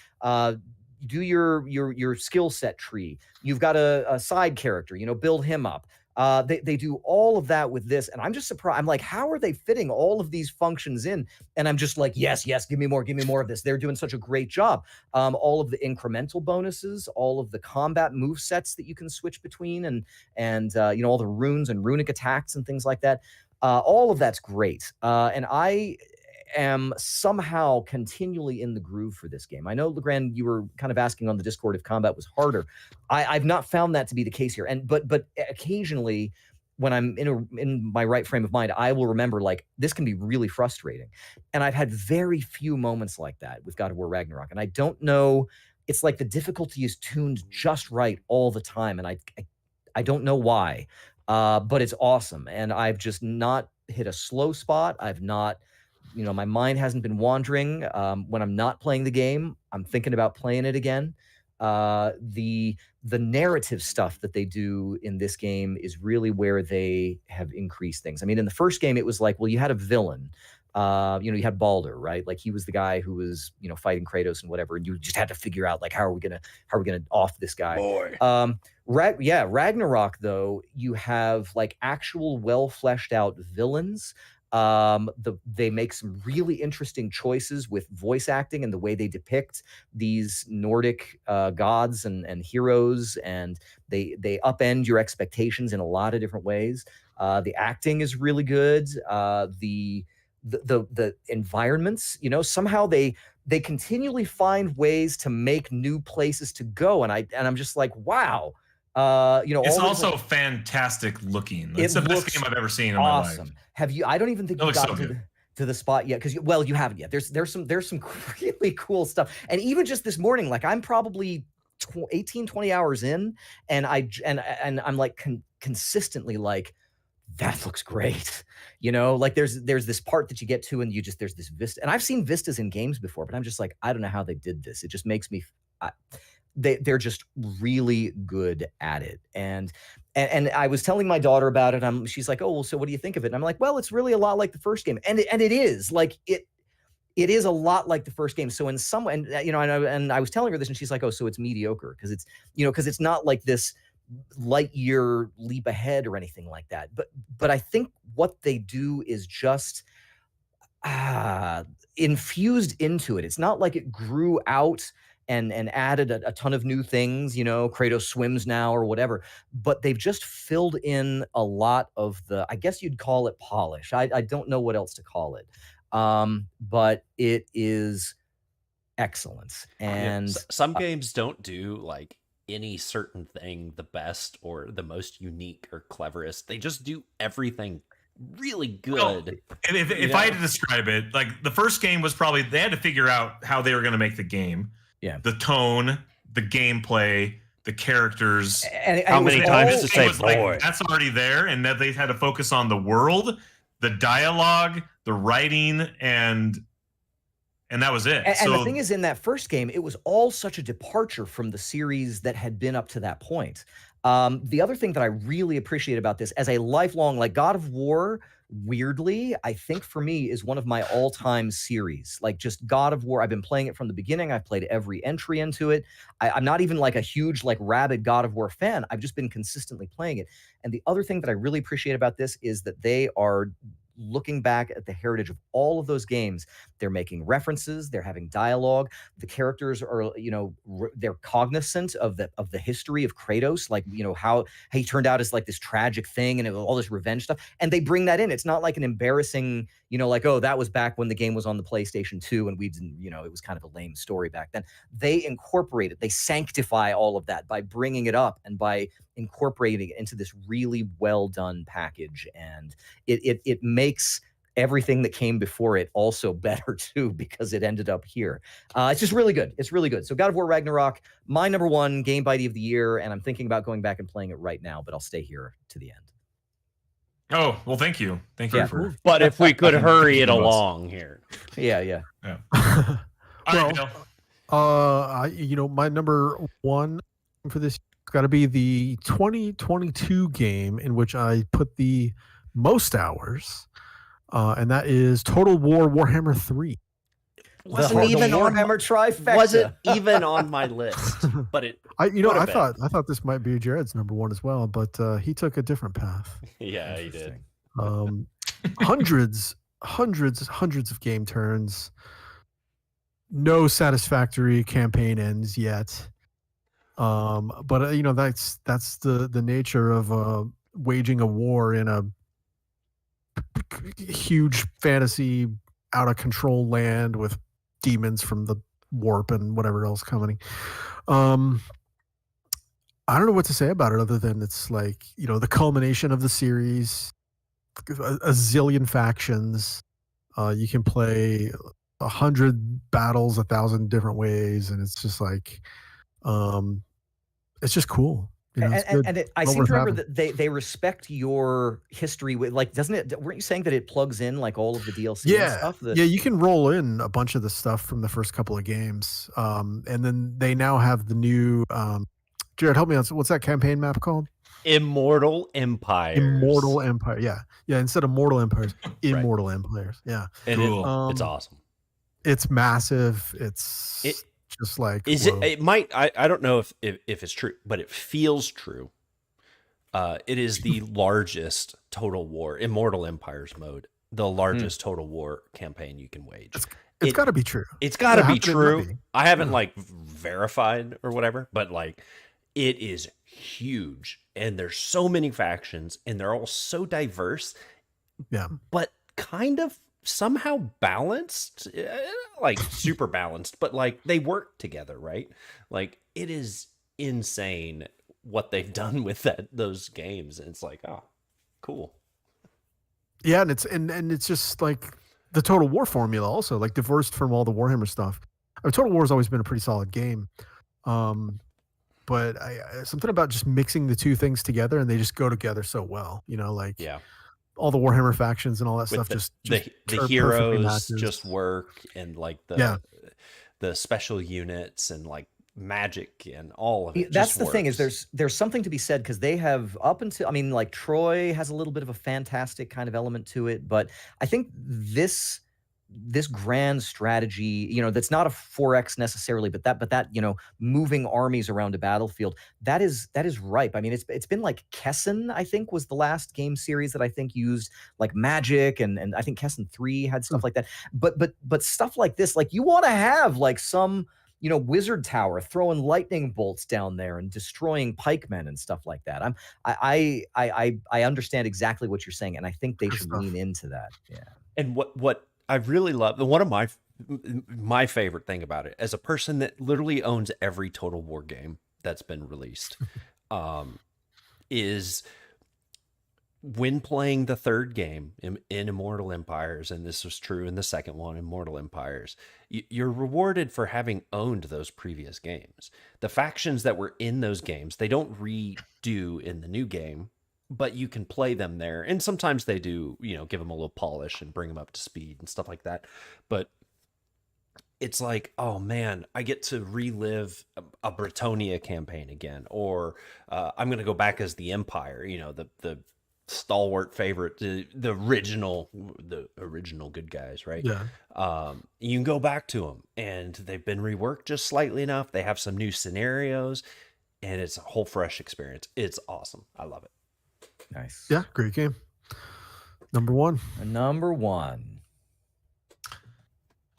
Do your skill set tree. You've got a side character, build him up. They do all of that with this, and I'm just surprised. I'm like, how are they fitting all of these functions in? And I'm just like, yes, give me more of this. They're doing such a great job. All of the incremental bonuses, all of the combat move sets that you can switch between, and all the runes and runic attacks and things like that. All of that's great. And I am somehow continually in the groove for this game. I know, Legrand, you were kind of asking on the Discord if combat was harder. I've not found that to be the case here. And but occasionally, when I'm in my right frame of mind, I will remember, like, this can be really frustrating. And I've had very few moments like that with God of War Ragnarok. And I don't know, it's like the difficulty is tuned just right all the time. And I don't know why, but it's awesome. And I've just not hit a slow spot. I've not, my mind hasn't been wandering. When I'm not playing the game, I'm thinking about playing it again. The narrative stuff that they do in this game is really where they have increased things. I mean, in the first game, it was like, well, you had a villain. You had Baldur, right? Like, he was the guy who was, fighting Kratos and whatever, and you just had to figure out, like, how are we gonna off this guy? Boy. Ragnarok, though, you have, like, actual well fleshed out villains. They make some really interesting choices with voice acting and the way they depict these Nordic gods and heroes, and they upend your expectations in a lot of different ways. The acting is really good. The environments, somehow they continually find ways to make new places to go, and I'm just like, wow. It's also fantastic looking. It's the best game I've ever seen in my life. Have you? I don't even think you got to the spot yet, because you haven't yet. There's some really cool stuff, and even just this morning, like, I'm probably 18-20 hours in, and I'm like consistently like, that looks great. Like, there's this part that you get to, and there's this vista, and I've seen vistas in games before, but I'm just like, I don't know how they did this. It just makes me. They're just really good at it. And I was telling my daughter about it. She's like, oh, well, so what do you think of it? And I'm like, well, it's really a lot like the first game. And it is, like, it is a lot like the first game. So in some way, and I was telling her this, and she's like, oh, so it's mediocre because it's not like this light year leap ahead or anything like that. But I think what they do is just infused into it. It's not like it grew out and added a ton of new things, Kratos swims now or whatever, but they've just filled in a lot of the, I guess you'd call it polish. I don't know what else to call it. But it is excellent. And some games don't do, like, any certain thing the best or the most unique or cleverest. They just do everything really good. Well, if I had to describe it, like, the first game was probably, they had to figure out how they were going to make the game. Yeah, the tone, the gameplay, the characters. And how many times to say boy? Like, that's already there, and that they had to focus on the world, the dialogue, the writing, and that was it. And the thing is, in that first game, it was all such a departure from the series that had been up to that point. The other thing that I really appreciate about this, as a lifelong, like, God of War, weirdly, I think for me is one of my all-time series. Like, just God of War, I've been playing it from the beginning. I've played every entry into it. I'm not even like a huge, like, rabid God of War fan. I've just been consistently playing it. And the other thing that I really appreciate about this is that they are looking back at the heritage of all of those games. They're making references, they're having dialogue, the characters are, they're cognizant of the history of Kratos, like, how he turned out as, like, this tragic thing and all this revenge stuff, and they bring that in. It's not like an embarrassing, like, oh, that was back when the game was on the PlayStation 2 and we didn't, it was kind of a lame story back then. They incorporate it, they sanctify all of that by bringing it up and by incorporating it into this really well done package, and it makes everything that came before it also better too, because it ended up here. It's just really good. It's really good. So God of War Ragnarok, my number one game bitey of the year, and I'm thinking about going back and playing it right now, but I'll stay here to the end. Oh, well, thank you. Thank you for. But if we could hurry it along here. Yeah. All right, Bill. My number one for this has got to be the 2022 game in which I put the most hours, and that is Total War Warhammer 3. Wasn't even on Warhammer trifecta. Wasn't even on my list, but I thought this might be Jared's number one as well, but he took a different path. Yeah, he did. Hundreds of game turns. No satisfactory campaign ends yet. But that's the nature of waging a war in a huge fantasy out of control land with demons from the warp and whatever else coming. I don't know what to say about it other than it's like, the culmination of the series, a zillion factions. You can play 100 battles 1,000 different ways, and it's just like, it's just cool. I seem to remember that they respect your history with, like, doesn't it? Weren't you saying that it plugs in like all of the DLC and stuff? Yeah, you can roll in a bunch of the stuff from the first couple of games, and then they now have the new. Jared, help me out. What's that campaign map called? Immortal Empires. Immortal Empire. Yeah. Instead of Mortal Empires, Immortal Empires. Yeah, and cool. It's awesome. It's massive. It's just like it might. I don't know if it's true, but it feels true. It is the largest Total War Immortal Empires mode, the largest Total War campaign you can wage. It's got to be true. It's got to be true. I haven't verified or whatever, but it is huge, and there's so many factions, and they're all so diverse. Yeah, but kind of somehow balanced, super balanced, but they work together, right? It is insane what they've done with those games, and it's oh, cool. Yeah, and it's just like the Total War formula also, divorced from all the Warhammer stuff. Total War has always been a pretty solid game, but something about just mixing the two things together, and they just go together so well. All the Warhammer factions and all that stuff, the heroes just work, and the special units and magic and all of it. That's the thing, is there's something to be said, because they have up until, Troy has a little bit of a fantastic kind of element to it, but I think this grand strategy, that's not a 4X necessarily, but that moving armies around a battlefield, that is ripe. It's been Kessen, I think, was the last game series that I think used magic, and I think Kessen 3 had stuff like that. But stuff like this, you want to have some wizard tower throwing lightning bolts down there and destroying pikemen and stuff like that. I understand exactly what you're saying, and I think they should lean into that. Yeah. And what I really love, one of my favorite thing about it, as a person that literally owns every Total War game that's been released, is when playing the third game in Immortal Empires, and this was true in the second one, Immortal Empires, you're rewarded for having owned those previous games. The factions that were in those games, they don't redo in the new game, but you can play them there. And sometimes they do, give them a little polish and bring them up to speed and stuff like that. But it's oh man, I get to relive a Bretonnia campaign again, or I'm going to go back as the Empire, the stalwart favorite, the original good guys, right? Yeah. You can go back to them, and they've been reworked just slightly enough. They have some new scenarios, and it's a whole fresh experience. It's awesome. I love it. Nice. Yeah, great game. Number one.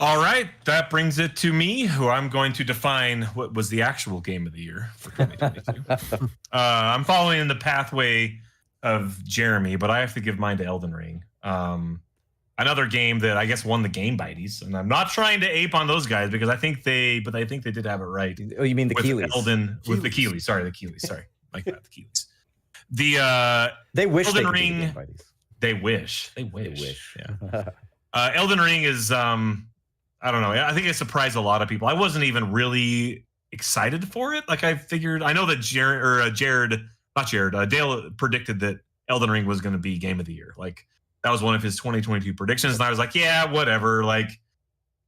All right, that brings it to me, who I'm going to define what was the actual game of the year for 2022. I'm following in the pathway of Jeremy, but I have to give mine to Elden Ring. Another game that I guess won the Game Byties, and I'm not trying to ape on those guys, because I think they did have it right. Oh, you mean the Keeleys? With the Keeleys. Sorry, the Keeleys. Sorry, like that, the Keeleys. They wish Elden they Ring. They wish. Yeah. Elden Ring is I don't know. I think it surprised a lot of people. I wasn't even really excited for it. Like I figured, I know that Dale predicted that Elden Ring was going to be Game of the Year. Like that was one of his 2022 predictions, and I was like, yeah, whatever. Like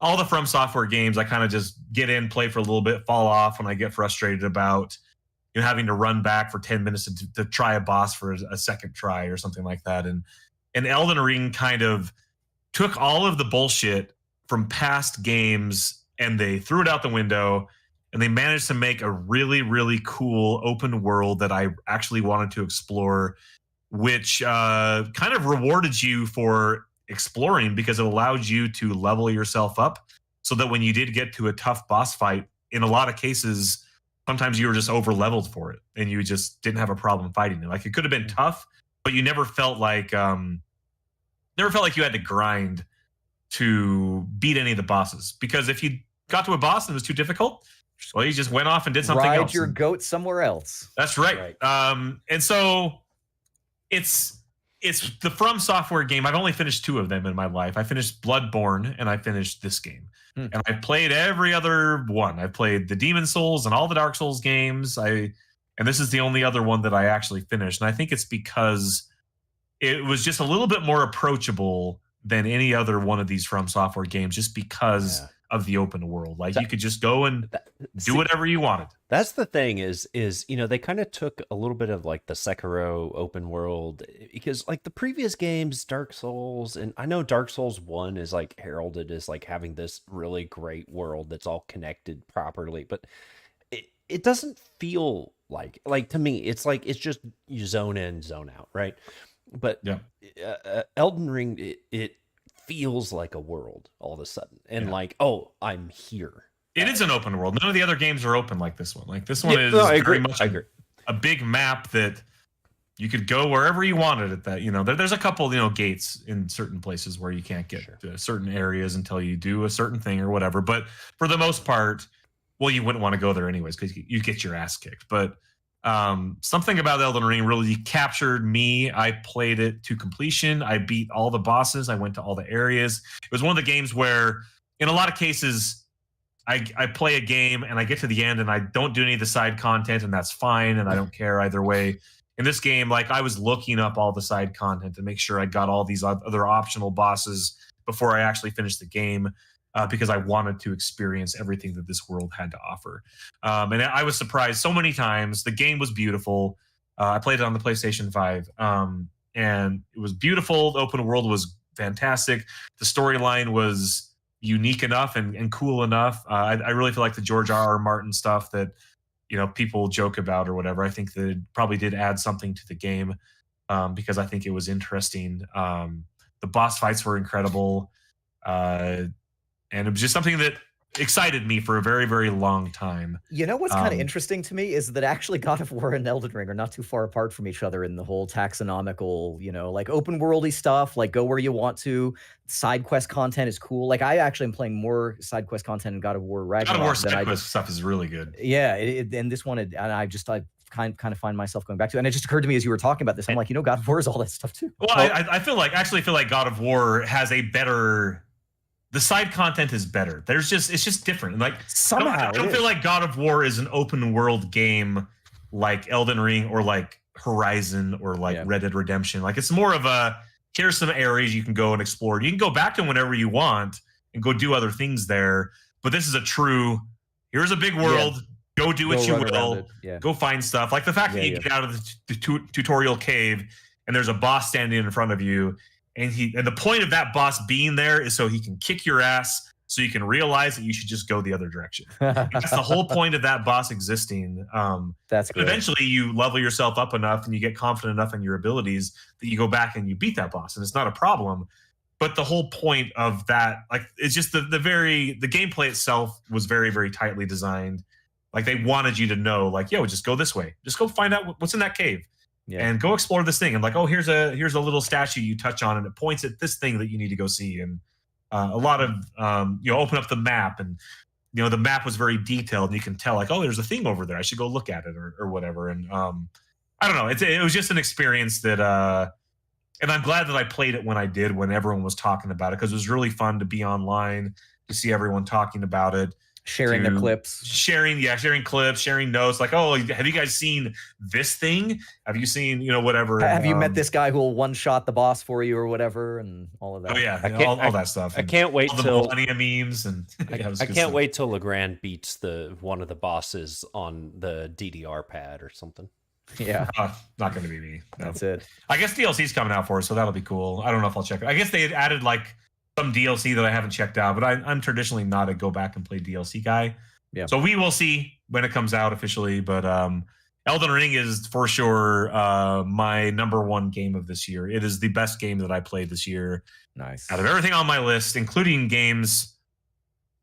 all the From Software games, I kind of just get in, play for a little bit, fall off when I get frustrated about having to run back for 10 minutes to try a boss for a second try or something like that. And Elden Ring kind of took all of the bullshit from past games and they threw it out the window, and they managed to make a really, really cool open world that I actually wanted to explore, which kind of rewarded you for exploring because it allowed you to level yourself up so that when you did get to a tough boss fight, in a lot of cases, sometimes you were just over leveled for it and you just didn't have a problem fighting it. Like it could have been tough, but you never felt like you had to grind to beat any of the bosses, because if you got to a boss and it was too difficult, well, you just went off and did something else. Ride your goat somewhere else. That's right. And so it's the From Software game. I've only finished 2 of them in my life. I finished Bloodborne and I finished this game. And I've played every other one. I've played the Demon Souls and all the Dark Souls games. And this is the only other one that I actually finished. And I think it's because it was just a little bit more approachable than any other one of these From Software games, just because of the open world. Like you could just go and do whatever you wanted. That's the thing is they kind of took a little bit of like the Sekiro open world, because like the previous games, Dark Souls, and I know Dark Souls 1 is like heralded as like having this really great world that's all connected properly, but it doesn't feel like to me, it's like, it's just you zone in, zone out, right? But Elden Ring, it feels like a world all of a sudden, and like, oh, I'm here. It is an open world. None of the other games are open like this one. Like this one is very much a big map that you could go wherever you wanted at that. There's a couple, gates in certain places where you can't get to certain areas until you do a certain thing or whatever. But for the most part, well, you wouldn't want to go there anyways because you get your ass kicked. But something about Elden Ring really captured me. I played it to completion. I beat all the bosses. I went to all the areas. It was one of the games where, in a lot of cases, I play a game and I get to the end and I don't do any of the side content, and that's fine, and I don't care either way. In this game, like, I was looking up all the side content to make sure I got all these other optional bosses before I actually finished the game, because I wanted to experience everything that this world had to offer. And I was surprised so many times. The game was beautiful. I played it on the PlayStation 5, and it was beautiful. The open world was fantastic. The storyline was unique enough and cool enough. I really feel like the George R.R. Martin stuff that people joke about or whatever, I think that it probably did add something to the game, because I think it was interesting. The boss fights were incredible, and it was just something that excited me for a very, very long time. What's kind of interesting to me is that actually God of War and Elden Ring are not too far apart from each other in the whole taxonomical, like open worldy stuff, like go where you want to. Side quest content is cool. Like I actually am playing more side quest content in God of War Ragnarok. God of War side quest stuff is really good. Yeah, and this one, and I kind of find myself going back to it. And it just occurred to me as you were talking about this, I'm like, God of War is all that stuff too. Well, I feel like God of War has a better. The side content is better. It's just different. Like somehow, I don't feel like God of War is an open world game like Elden Ring or like Horizon or like Red Dead Redemption. Like it's more of a, here's some areas you can go and explore. You can go back to whenever you want and go do other things there. But this is a true, here's a big world. Go do what you will. Go find stuff. Like the fact that you get out of the tutorial cave and there's a boss standing in front of you. And the point of that boss being there is so he can kick your ass, so you can realize that you should just go the other direction. That's the whole point of that boss existing. That's good. Eventually you level yourself up enough and you get confident enough in your abilities that you go back and you beat that boss, and it's not a problem. But the whole point of that, like, it's just the gameplay itself was very, very tightly designed. Like they wanted you to know, like, yo, just go this way. Just go find out what's in that cave. And go explore this thing. And like, oh, here's a little statue you touch on, and it points at this thing that you need to go see. And a lot of open up the map, and the map was very detailed, and you can tell like, oh, there's a thing over there. I should go look at it or whatever. And I don't know. It was just an experience that And I'm glad that I played it when I did, when everyone was talking about it, because it was really fun to be online, to see everyone talking about it. Sharing their clips. Sharing clips, sharing notes. Like, oh, have you guys seen this thing? Have you seen, whatever? Have you met this guy who will one-shot the boss for you or whatever, and all of that? Oh, yeah, all that stuff. I can't wait till the Millennia memes. And I can't wait till Legrand beats one of the bosses on the DDR pad or something. Yeah. Not going to be me. No. That's it. I guess DLC's coming out for it, so that'll be cool. I don't know if I'll check it. I guess they had added like some DLC that I haven't checked out, but I'm traditionally not a go back and play DLC guy. Yeah. So we will see when it comes out officially. But Elden Ring is for sure my number one game of this year. It is the best game that I played this year. Nice. Out of everything on my list, including games.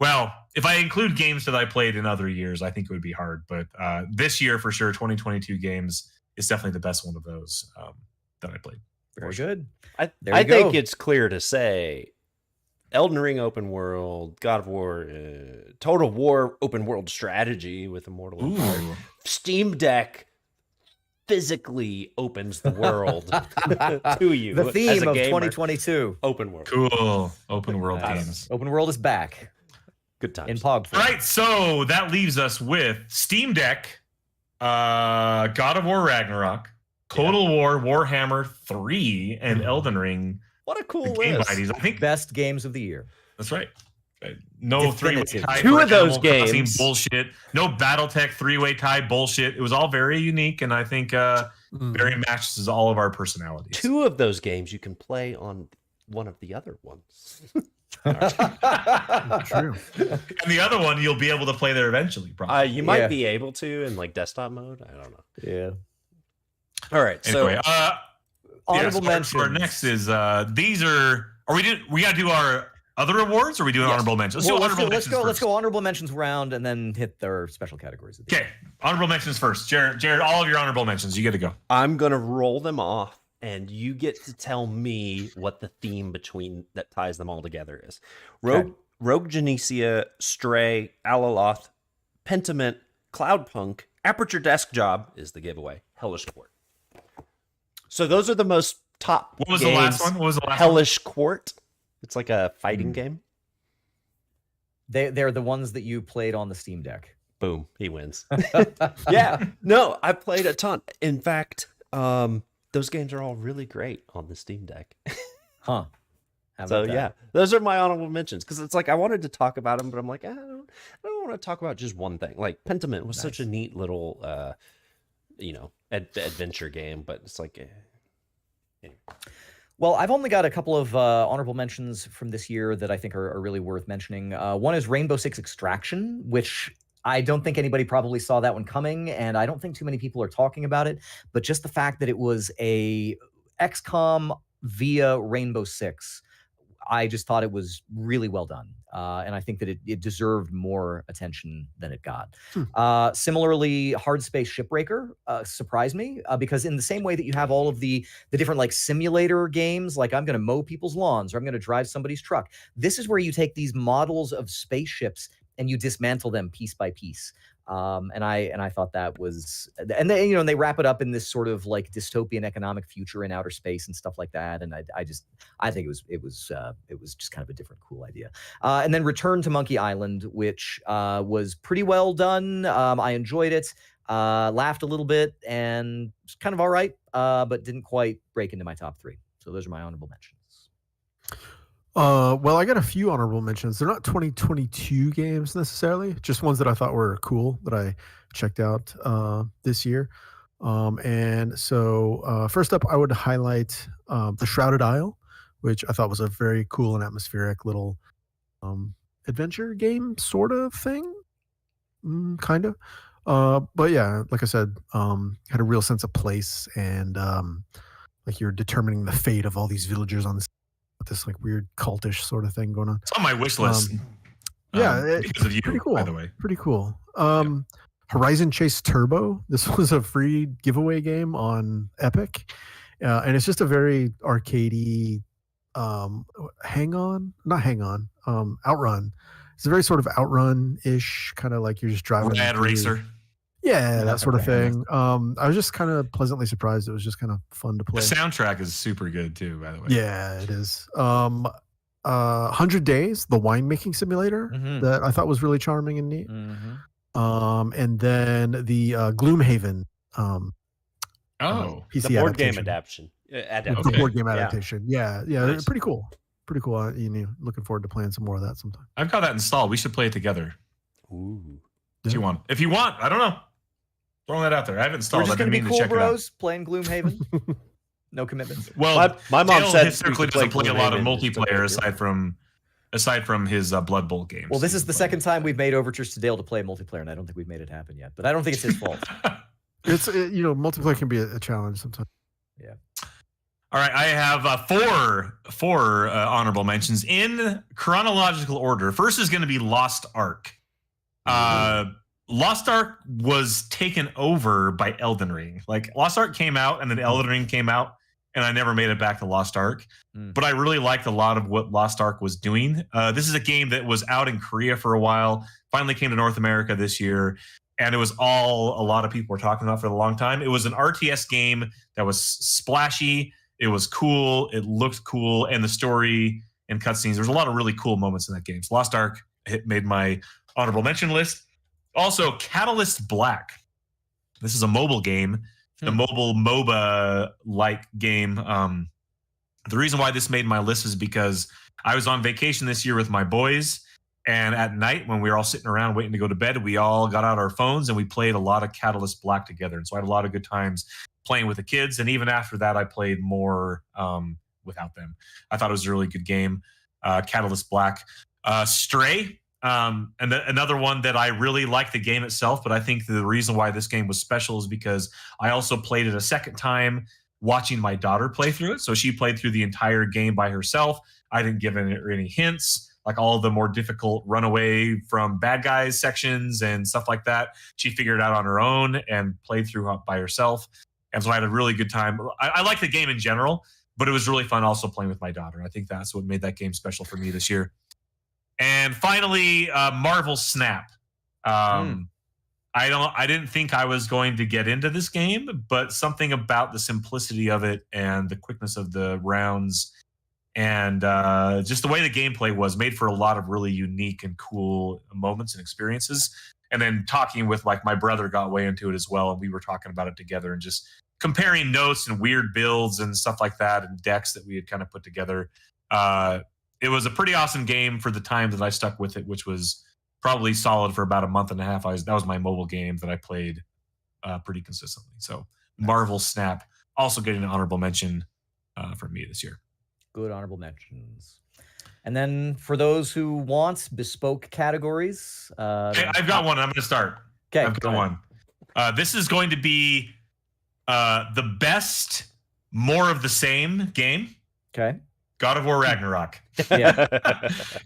Well, if I include games that I played in other years, I think it would be hard. But this year, for sure, 2022 games is definitely the best one of those that I played. Very good. I think it's clear to say Elden Ring open world, God of War, Total War open world strategy with Immortal Empire. Steam Deck physically opens the world to you. The theme of 2022. Open world. Cool. Open world games. Open world is back. Good times. In Pog form. All right, so that leaves us with Steam Deck, God of War Ragnarok, Total War, Warhammer 3, and Elden Ring. What a cool game list. Byties. I think best games of the year. That's right. No three-way tie. Two of those games. Bullshit. No BattleTech three-way tie bullshit. It was all very unique, and I think very matches all of our personalities. Two of those games you can play on one of the other ones. True. And the other one you'll be able to play there eventually, probably. You might be able to in like desktop mode. I don't know. Yeah. All right. Anyway, so honorable mentions. Our next is these are we gotta do our other awards, or are we doing honorable mentions? Let's go honorable mentions round and then hit their special categories. Okay, honorable mentions first. Jared, all of your honorable mentions. You get to go. I'm gonna roll them off, and you get to tell me what the theme that ties them all together is. Rogue Genesia, Stray, Alaloth, Pentiment, Cloudpunk, Aperture Desk Job is the giveaway. Hellish Court. So those are the most top. What was the last one? What was the last Hellish Court. It's like a fighting game. They're the ones that you played on the Steam Deck. Boom, he wins. Yeah, no, I played a ton. In fact, those games are all really great on the Steam Deck. Huh. So yeah, those are my honorable mentions, because it's like I wanted to talk about them, but I'm like, I don't want to talk about just one thing. Like Pentiment was such a neat little, adventure game, but it's like. Anyway. Well, I've only got a couple of honorable mentions from this year that I think are really worth mentioning. One is Rainbow Six Extraction, which I don't think anybody probably saw that one coming, and I don't think too many people are talking about it. But just the fact that it was a XCOM via Rainbow Six, I just thought it was really well done. And I think that it deserved more attention than it got. Similarly, Hard Space Shipbreaker surprised me because in the same way that you have all of the different like simulator games, like I'm going to mow people's lawns or I'm going to drive somebody's truck. This is where you take these models of spaceships and you dismantle them piece by piece. And I thought that was, and they they wrap it up in this sort of like dystopian economic future in outer space and stuff like that. And I think it was just kind of a different cool idea. And then Return to Monkey Island, which was pretty well done. I enjoyed it, laughed a little bit, and it's kind of all right, but didn't quite break into my top 3. So those are my honorable mentions. Well, I got a few honorable mentions. They're not 2022 games necessarily, just ones that I thought were cool that I checked out this year. And so first up, I would highlight The Shrouded Isle, which I thought was a very cool and atmospheric little adventure game sort of thing, kind of. But yeah, like I said, had a real sense of place and like you're determining the fate of all these villagers on this like weird cultish sort of thing going on. It's on my wish list. Because of you, pretty cool. By the way, pretty cool. Horizon Chase Turbo. This was a free giveaway game on Epic, and it's just a very arcadey. Outrun. It's a very sort of Outrun-ish kind of like you're just driving. Rad Racer. Yeah, that sort of thing. I was just kind of pleasantly surprised. It was just kind of fun to The play. soundtrack is super good too, by the way. Yeah, it is. 100 Days, the winemaking simulator that I thought was really charming and neat. And then the Gloomhaven PC the board game adaptation. adaptation. The board game adaptation. Yeah, Nice. pretty cool. Pretty cool. Looking forward to playing some more of that sometime. I've got that installed. We should play it together. Ooh. If you want. If you want, I don't know. Throwing that out there. I haven't installed. We're just I gonna didn't be mean cool to check bros playing Gloomhaven. No commitments. Well, my mom Dale said historically we could doesn't play a lot of Gloomhaven, just multiplayer okay. aside from his Blood Bowl games. Well, this is the second time we've made overtures to Dale to play multiplayer, and I don't think we've made it happen yet. But I don't think it's his fault. It's multiplayer can be a challenge sometimes. Yeah. All right, I have four honorable mentions in chronological order. First is going to be Lost Ark. Lost Ark was taken over by Elden Ring. Like Lost Ark came out and then Elden Ring came out, and I never made it back to Lost Ark. But I really liked a lot of what Lost Ark was doing. This is a game that was out in Korea for a while, finally came to North America this year, and it was all a lot of people were talking about for a long time. It was an RTS game that was splashy. It was cool. It looked cool, and the story and cutscenes. There's a lot of really cool moments in that game. So Lost Ark made my honorable mention list. Also, Catalyst Black. This is a mobile game, a mobile MOBA-like game. The reason why this made my list is because I was on vacation this year with my boys, and at night when we were all sitting around waiting to go to bed, we all got out our phones and we played a lot of Catalyst Black together. And so I had a lot of good times playing with the kids. And even after that, I played more without them. I thought it was a really good game. Catalyst Black. Stray. And another one that I really like the game itself, but I think the reason why this game was special is because I also played it a second time watching my daughter play through it. So she played through the entire game by herself. I didn't give her any hints, like all the more difficult runaway from bad guys sections and stuff like that. She figured it out on her own and played through by herself. And so I had a really good time. I like the game in general, but it was really fun also playing with my daughter. I think that's what made that game special for me this year. And finally, Marvel Snap. I didn't think I was going to get into this game, but something about the simplicity of it and the quickness of the rounds and just the way the gameplay was made for a lot of really unique and cool moments and experiences. And then talking with my brother got way into it as well, and we were talking about it together and just comparing notes and weird builds and stuff like that and decks that we had kind of put together. It was a pretty awesome game for the time that I stuck with it, which was probably solid for about a month and a half. That was my mobile game that I played pretty consistently. So Marvel Snap also getting an honorable mention from me this year. Good honorable mentions. And then for those who want bespoke categories. Hey, I've got one. I'm going to start. Okay, I've got one. This is going to be the best more of the same game. Okay. God of War Ragnarok. Yeah.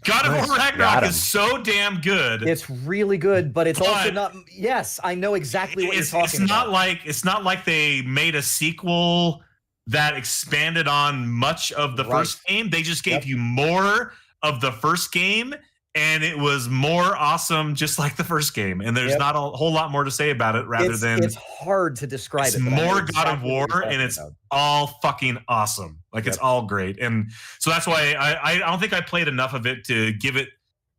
God of War Ragnarok is so damn good. It's really good, but it's also not. Yes, I know exactly what you're talking about. It's not like they made a sequel that expanded on much of the first game. They just gave you more of the first game, and it was more awesome, just like the first game. And there's not a whole lot more to say about it, it's hard to describe it. It's more God of War, and it's all fucking awesome. It's all great. And so that's why I don't think I played enough of it to give it.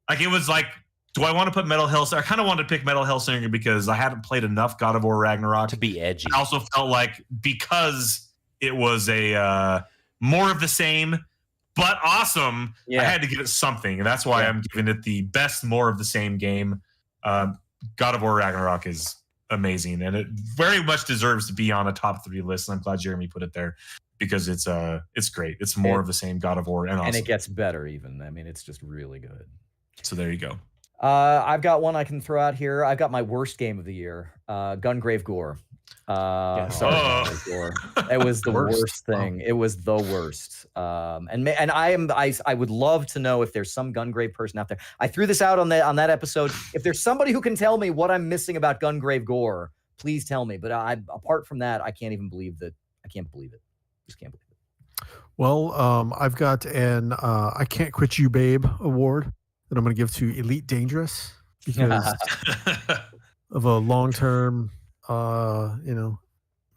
It was like, do I want to put Metal Hellsinger? I kind of wanted to pick Metal Hellsinger because I hadn't played enough God of War Ragnarok to be edgy. I also felt like because it was a more of the same, but awesome. I had to give it something, and that's why I'm giving it the best more of the same game. God of War Ragnarok is amazing, and it very much deserves to be on a top 3 list. And I'm glad Jeremy put it there because it's great. It's more of the same God of War, and awesome. And it gets better even. I mean, it's just really good. So there you go. I've got one I can throw out here. I've got my worst game of the year, Gungrave Gore. Gore. It was the worst thing. It was the worst. And I would love to know if there's some Gungrave person out there. I threw this out on that episode. If there's somebody who can tell me what I'm missing about Gungrave Gore, please tell me. But apart from that, I can't even believe that. I can't believe it. Just can't believe it. Well, I've got an I Can't Quit You Babe award that I'm going to give to Elite Dangerous because of a long-term,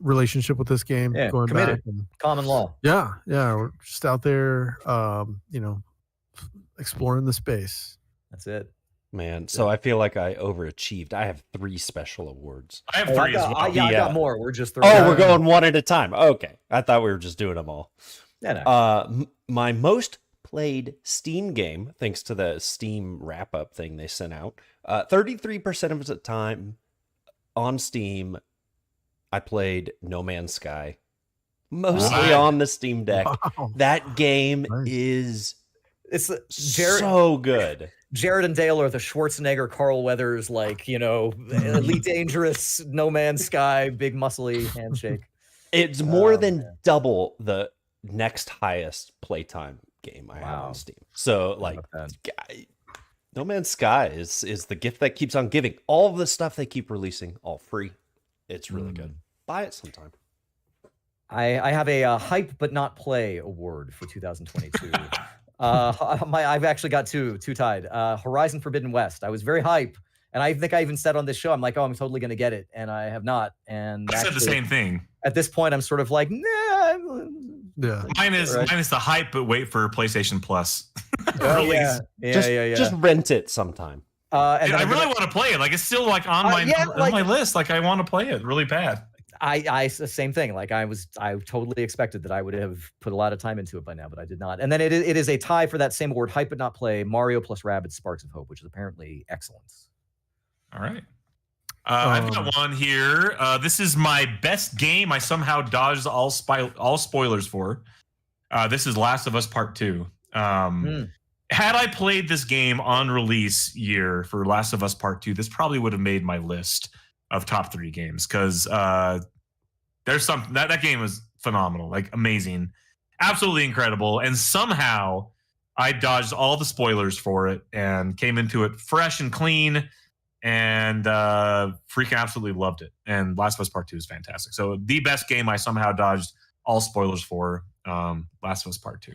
relationship with this game. Yeah, going committed. back and Common law. yeah, we're just out there, exploring the space. That's it. Man, so I feel like I overachieved. I have 3 special awards. I have 3 as well. I got more. We're just we're going one at a time. Okay, I thought we were just doing them all. Yeah, no. My most played Steam game, thanks to the Steam wrap-up thing they sent out, 33% of the time on Steam, I played No Man's Sky, mostly on the Steam Deck. Wow. That game is Jared, so good. Jared and Dale are the Schwarzenegger, Carl Weathers, Elite Dangerous, No Man's Sky, big muscly handshake. It's more than double the next highest playtime game I have on Steam. So, No Man's Sky is the gift that keeps on giving. All of the stuff they keep releasing, all free. It's really good. Buy it sometime. I have a hype but not play award for 2022. I've actually got two tied. Horizon Forbidden West. I was very hype, and I think I even said on this show, I'm like, oh, I'm totally going to get it, and I have not. And I said the same thing. At this point, I'm sort of like, nah. Yeah. Mine is the hype, but wait for PlayStation Plus release. Yeah. Just rent it sometime. And I really want to play it. Like, it's still like on my list. Like, I want to play it really bad. I same thing. Like I totally expected that I would have put a lot of time into it by now, but I did not. And then it is a tie for that same award, hype but not play, Mario plus Rabbids Sparks of Hope, which is apparently excellent. All right. I've got one here. This is my best game I somehow dodged all spoilers for. This is Last of Us Part 2. Had I played this game on release year for Last of Us Part 2, this probably would have made my list of top 3 games, because there's something that game was phenomenal, like amazing, absolutely incredible, and somehow I dodged all the spoilers for it and came into it fresh and clean, and freaking absolutely loved it. And Last of Us Part 2 is fantastic. So the best game I somehow dodged all spoilers for, Last of Us Part 2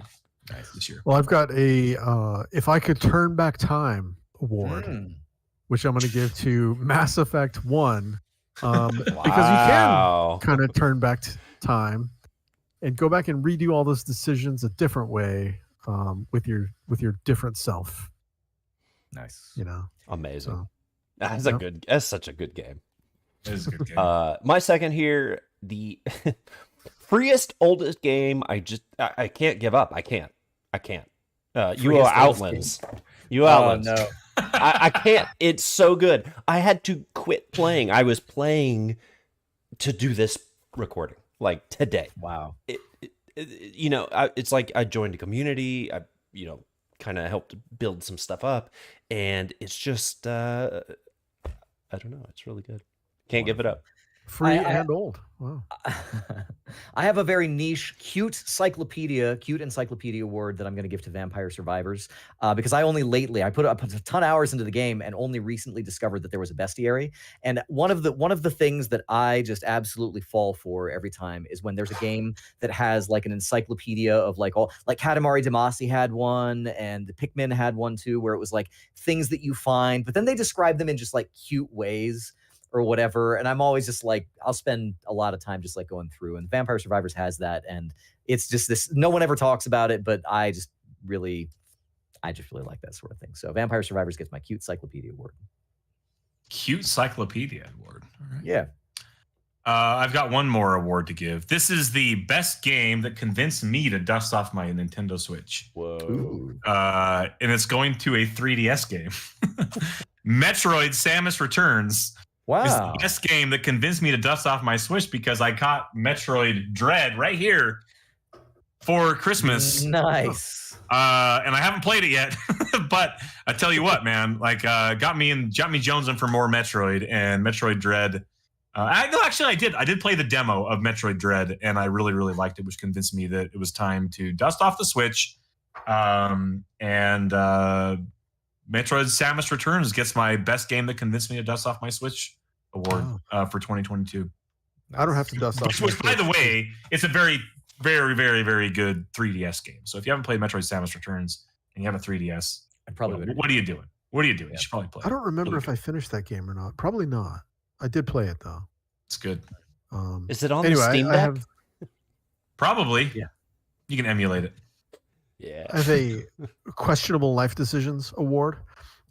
this year. Well, I've got a if I could turn back time award. Which I'm going to give to Mass Effect 1, because you can kind of turn back time and go back and redo all those decisions a different way, with your different self. Nice, amazing. So, That's such a good game. It is a good game. My second here, the freest oldest game. I can't give up. I can't. You are Outlands. You Outlands. No. I can't. It's so good. I had to quit playing. I was playing to do this recording, like today. Wow. It's like I joined a community. I, kind of helped build some stuff up, and it's just, I don't know. It's really good. Can't give it up. Free and old. Wow. I have a very niche, cute encyclopedia award that I'm going to give to Vampire Survivors, because I put up a ton of hours into the game and only recently discovered that there was a bestiary. And one of the things that I just absolutely fall for every time is when there's a game that has like an encyclopedia of like Katamari Damacy had one, and Pikmin had one too, where it was like things that you find, but then they describe them in just like cute ways or whatever. And I'm always just like, I'll spend a lot of time just like going through, and Vampire Survivors has that. And it's just this, no one ever talks about it, but I just really like that sort of thing. So Vampire Survivors gets my cute encyclopedia award. Cute encyclopedia award. All right. Yeah. I've got one more award to give. This is the best game that convinced me to dust off my Nintendo Switch. Whoa. And it's going to a 3DS game. Metroid Samus Returns. Wow. It's the best game that convinced me to dust off my Switch, because I caught Metroid Dread right here for Christmas. Nice. And I haven't played it yet, but I tell you what, man, like got me jonesing for more Metroid and Metroid Dread. I did play the demo of Metroid Dread, and I really, really liked it, which convinced me that it was time to dust off the Switch. Metroid Samus Returns gets my best game that convinced me to dust off my Switch award for 2022. I don't have to dust off. Which, by the way, it's a very, very, very, very good 3DS game. So if you haven't played Metroid Samus Returns and you have a 3DS, I probably would. What are you doing? What are you doing? You should probably play I don't remember Really if I finished that game or not. Probably not. I did play it though. It's good. Is it on Anyway, the Steam I Deck? have Probably. Yeah. You can emulate it. Yeah. I have a questionable life decisions award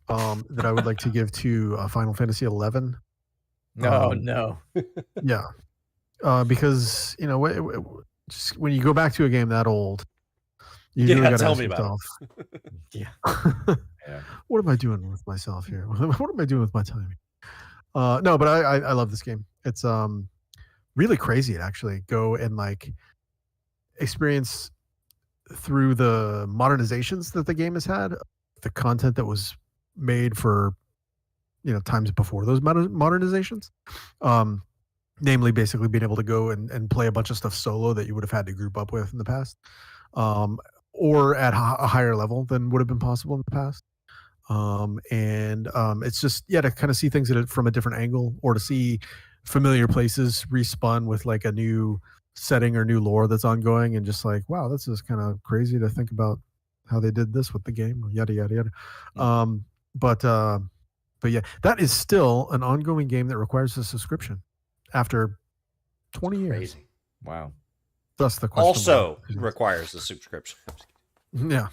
that I would like to give to Final Fantasy 11. No. Yeah, because just when you go back to a game that old, you really got to tell ask me about yourself, what am I doing with myself here? What am I doing with my time? No, but I love this game. It's really crazy to actually go and like experience through the modernizations that the game has had, the content that was made for times before those modernizations. Namely, basically being able to go and play a bunch of stuff solo that you would have had to group up with in the past, or at a higher level than would have been possible in the past. It's just to kind of see things from a different angle, or to see familiar places respun with like a new setting or new lore that's ongoing, and just like, wow, this is kind of crazy to think about how they did this with the game, yada yada yada. But yeah, that is still an ongoing game that requires a subscription after 20 years. Crazy. Wow. Thus the question. Also requires a subscription. Yeah.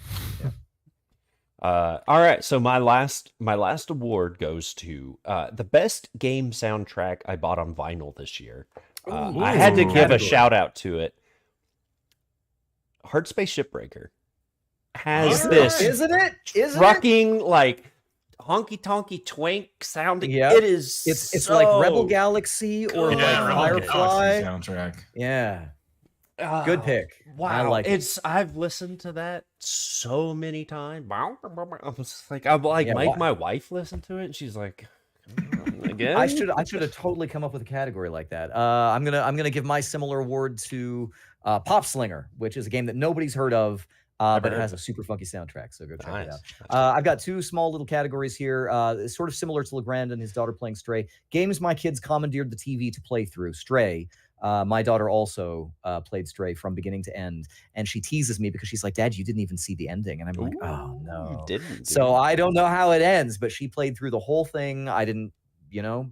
All right, so my last award goes to the best game soundtrack I bought on vinyl this year. I had to give a shout out to it. Hard Space Shipbreaker has this, isn't it? trucking like honky tonky twink sounding. Yeah. It is. It's like Rebel Galaxy or good. like Rebel Firefly Galaxy soundtrack. Yeah. Good pick. Wow, I like it. I've listened to that so many times. I'm like, make my wife listen to it, and she's like, again. I should have totally come up with a category like that. I'm gonna give my similar award to Pop Slinger, which is a game that nobody's heard of. But it has a super funky soundtrack, so go check it out. I've got two small little categories here, sort of similar to Legrand and his daughter playing Stray. Games my kids commandeered the TV to play through. Stray. My daughter also played Stray from beginning to end, and she teases me because she's like, "Dad, you didn't even see the ending," and I'm like, "Oh no." So I don't know how it ends, but she played through the whole thing. I didn't.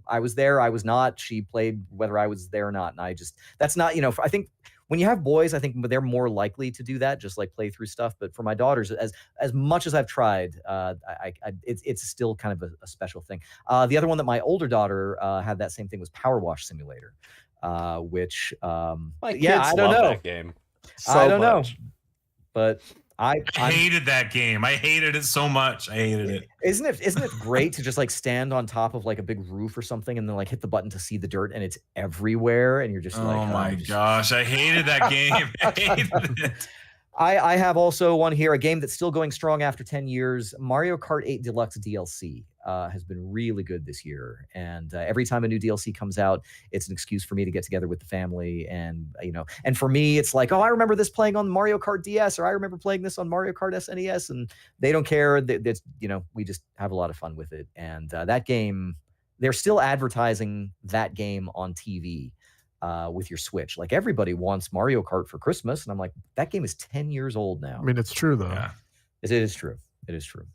I was there, I was not. She played whether I was there or not, and that's not. I think when you have boys, I think they're more likely to do that, just like play through stuff. But for my daughters, as much as I've tried, it's still kind of a special thing. The other one that my older daughter had that same thing was Power Wash Simulator, which I don't know that game. I don't know, but I hated that game. I hated it so much. I hated it. Isn't it great to just like stand on top of like a big roof or something and then like hit the button to see the dirt and it's everywhere and you're just like, oh my gosh, I hated that game. I hated it. I have also one here, a game that's still going strong after 10 years. Mario Kart 8 Deluxe DLC has been really good this year. And every time a new DLC comes out, it's an excuse for me to get together with the family. And, and for me, it's like, oh, I remember this playing on Mario Kart DS, or I remember playing this on Mario Kart SNES. And they don't care. We just have a lot of fun with it. And that game, they're still advertising that game on TV. With your Switch, like everybody wants Mario Kart for Christmas, and I'm like, that game is 10 years old now. I mean, it's true though. Yeah. It is true. It is true.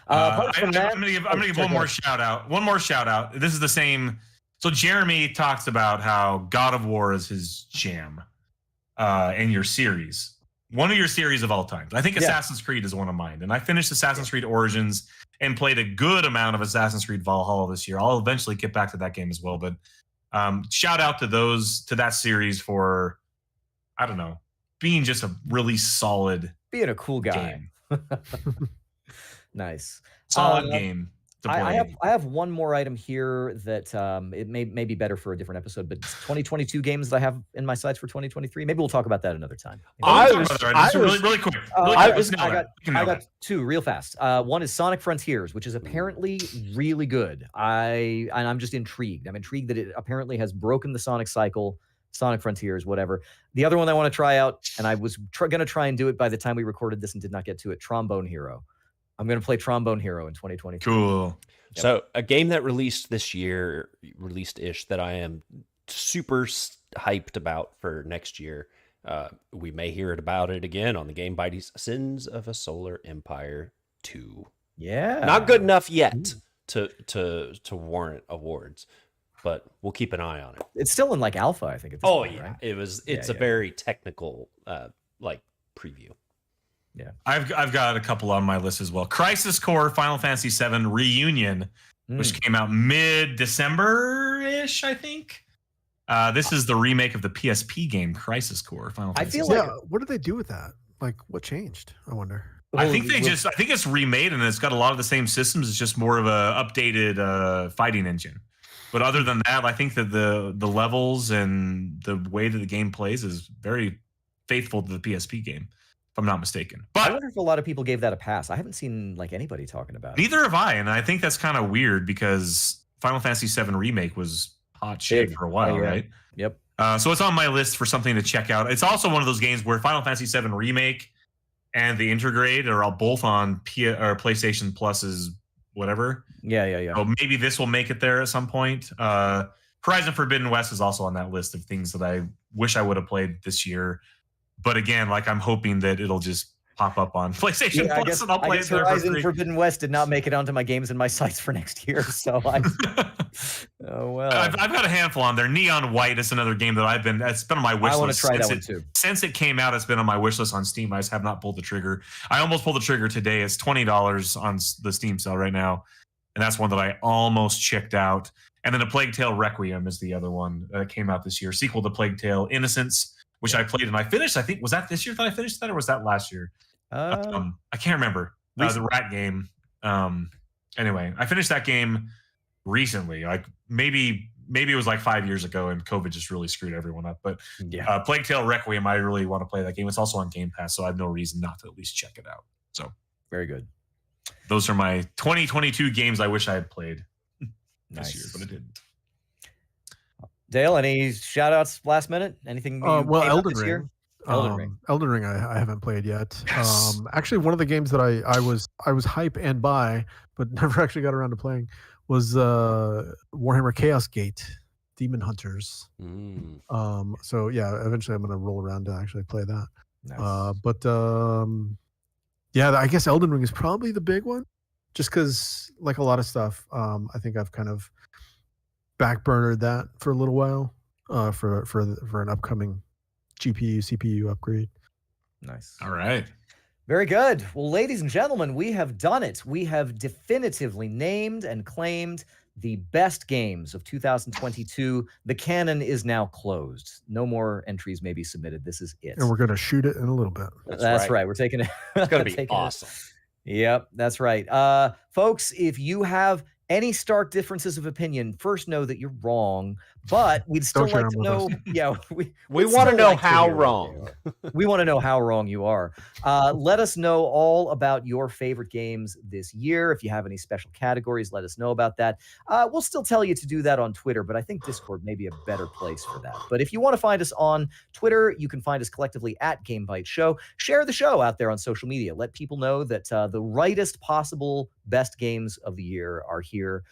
I'm gonna give one more shout out. One more shout out. This is the same. So Jeremy talks about how God of War is his jam, in your series, one of your series of all time. I think Assassin's Creed is one of mine, and I finished Assassin's Creed Origins and played a good amount of Assassin's Creed Valhalla this year. I'll eventually get back to that game as well, but. Shout out to that series for, I don't know, being just a really solid, being a cool guy. Game. Nice. Solid game to play. I have one more item here that it may be better for a different episode, but 2022 games that I have in my sights for 2023. Maybe we'll talk about that another time. Really quick. I got two real fast. One is Sonic Frontiers, which is apparently really good. I'm just intrigued. I'm intrigued that it apparently has broken the Sonic cycle. Sonic Frontiers, whatever. The other one I want to try out, and I was going to try and do it by the time we recorded this and did not get to it, Trombone Hero. I'm going to play Trombone Hero in 2023. Cool. Yep. So a game that released this year, that I am super hyped about for next year. We may hear about it again on the game Bytes. Sins of a Solar Empire 2. Yeah. Not good enough yet to warrant awards, but we'll keep an eye on it. It's still in like alpha, I think. At this point, right? It's a very technical like preview. Yeah, I've got a couple on my list as well. Crisis Core Final Fantasy VII Reunion, which came out mid-December-ish, I think. This is the remake of the PSP game Crisis Core Final Fantasy. I feel like what did they do with that? Like, what changed? I wonder. I think it's remade and it's got a lot of the same systems. It's just more of a updated fighting engine. But other than that, I think that the levels and the way that the game plays is very faithful to the PSP game, if I'm not mistaken. But I wonder if a lot of people gave that a pass. I haven't seen like anybody talking about it. Neither have I, and I think that's kind of weird because Final Fantasy VII Remake was hot shit for a while, right? Yep. So it's on my list for something to check out. It's also one of those games where Final Fantasy VII Remake and the Intergrade are all both on or PlayStation Plus's whatever. Yeah. So maybe this will make it there at some point. Horizon Forbidden West is also on that list of things that I wish I would have played this year. But again, like I'm hoping that it'll just pop up on PlayStation Plus and I'll play it there Horizon Forbidden West did not make it onto my games and my sites for next year. So oh well. I've got a handful on there. Neon White is another game that it's been on my wish list. I want to try that one too. Since it came out, it's been on my wish list on Steam. I just have not pulled the trigger. I almost pulled the trigger today. It's $20 on the Steam sale right now. And that's one that I almost checked out. And then A Plague Tale Requiem is the other one that came out this year. Sequel to Plague Tale Innocence, which I played and I finished. I think, was that this year that I finished that or was that last year? I can't remember. The rat game. Anyway, I finished that game recently. Like maybe it was like 5 years ago and COVID just really screwed everyone up. But Plague Tale Requiem, I really want to play that game. It's also on Game Pass, so I have no reason not to at least check it out. So very good. Those are my 2022 games I wish I had played this year, but I didn't. Dale, any shout outs last minute? Anything? Well, Elden Ring. Year? Elden Ring. Elden Ring I haven't played yet. Yes. Actually, one of the games that I was hype and buy, but never actually got around to playing was Warhammer Chaos Gate Demon Hunters. So yeah, eventually I'm gonna roll around to actually play that. Nice. Yeah, I guess Elden Ring is probably the big one, just because like a lot of stuff, I think I've kind of backburnered that for a little while for an upcoming GPU CPU upgrade. Nice. All right. Very good. Well, ladies and gentlemen, we have done it. We have definitively named and claimed the best games of 2022. The canon is now closed. No more entries may be submitted. This is it. And we're going to shoot it in a little bit. That's right. We're taking it. It's going to be awesome. Yep, that's right. Folks, if you have any stark differences of opinion, first know that you're wrong, but we'd still like to know. Yeah, we want to know how wrong. We want to know how wrong you are. Let us know all about your favorite games this year. If you have any special categories, let us know about that. We'll still tell you to do that on Twitter, but I think Discord may be a better place for that. But if you want to find us on Twitter, you can find us collectively at Game Bytes Show. Share the show out there on social media. Let people know that the rightest possible best games of the year are here.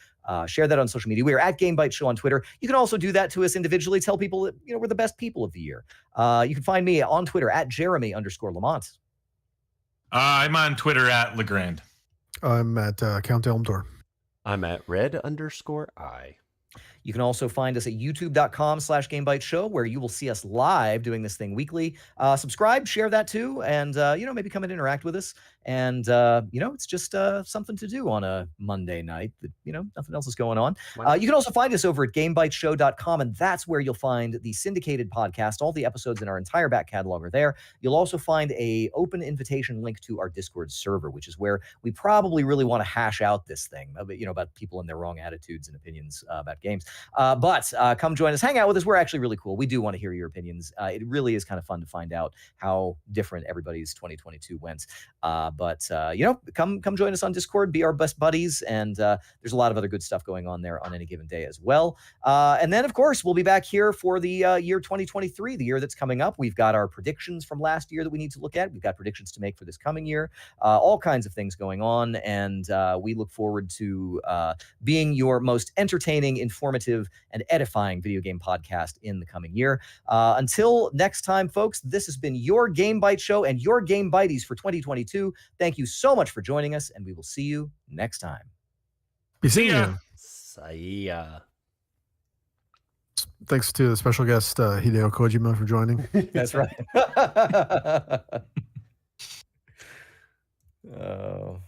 Share that on social media. We are at Game Bytes Show on Twitter. You can also do that to us individually. Tell people that we're the best people of the year. You can find me on Twitter at Jeremy_Lamont. I'm on Twitter at Legrand. I'm at Count Elmdor. I'm at Red_I. You can also find us at youtube.com/GameByteShow, where you will see us live doing this thing weekly. Subscribe, share that too, and maybe come and interact with us. And it's just something to do on a Monday night that nothing else is going on. You can also find us over at GameByteShow.com, and that's where you'll find the syndicated podcast. All the episodes in our entire back catalog are there. You'll also find a open invitation link to our Discord server, which is where we probably really want to hash out this thing about people and their wrong attitudes and opinions about games. But come join us, hang out with us. We're actually really cool. We do want to hear your opinions. It really is kind of fun to find out how different everybody's 2022 went. But come join us on Discord, be our best buddies, and there's a lot of other good stuff going on there on any given day as well. And then, of course, we'll be back here for the year 2023, the year that's coming up. We've got our predictions from last year that we need to look at. We've got predictions to make for this coming year. All kinds of things going on, and we look forward to being your most entertaining, informative, informative, and edifying video game podcast in the coming year. Until next time, folks, this has been your Game Byte Show and your Game Byties for 2022. Thank you so much for joining us, and we will see you next time. Be seeing ya. you. See ya. Thanks to the special guest Hideo Kojima for joining. That's right. Oh.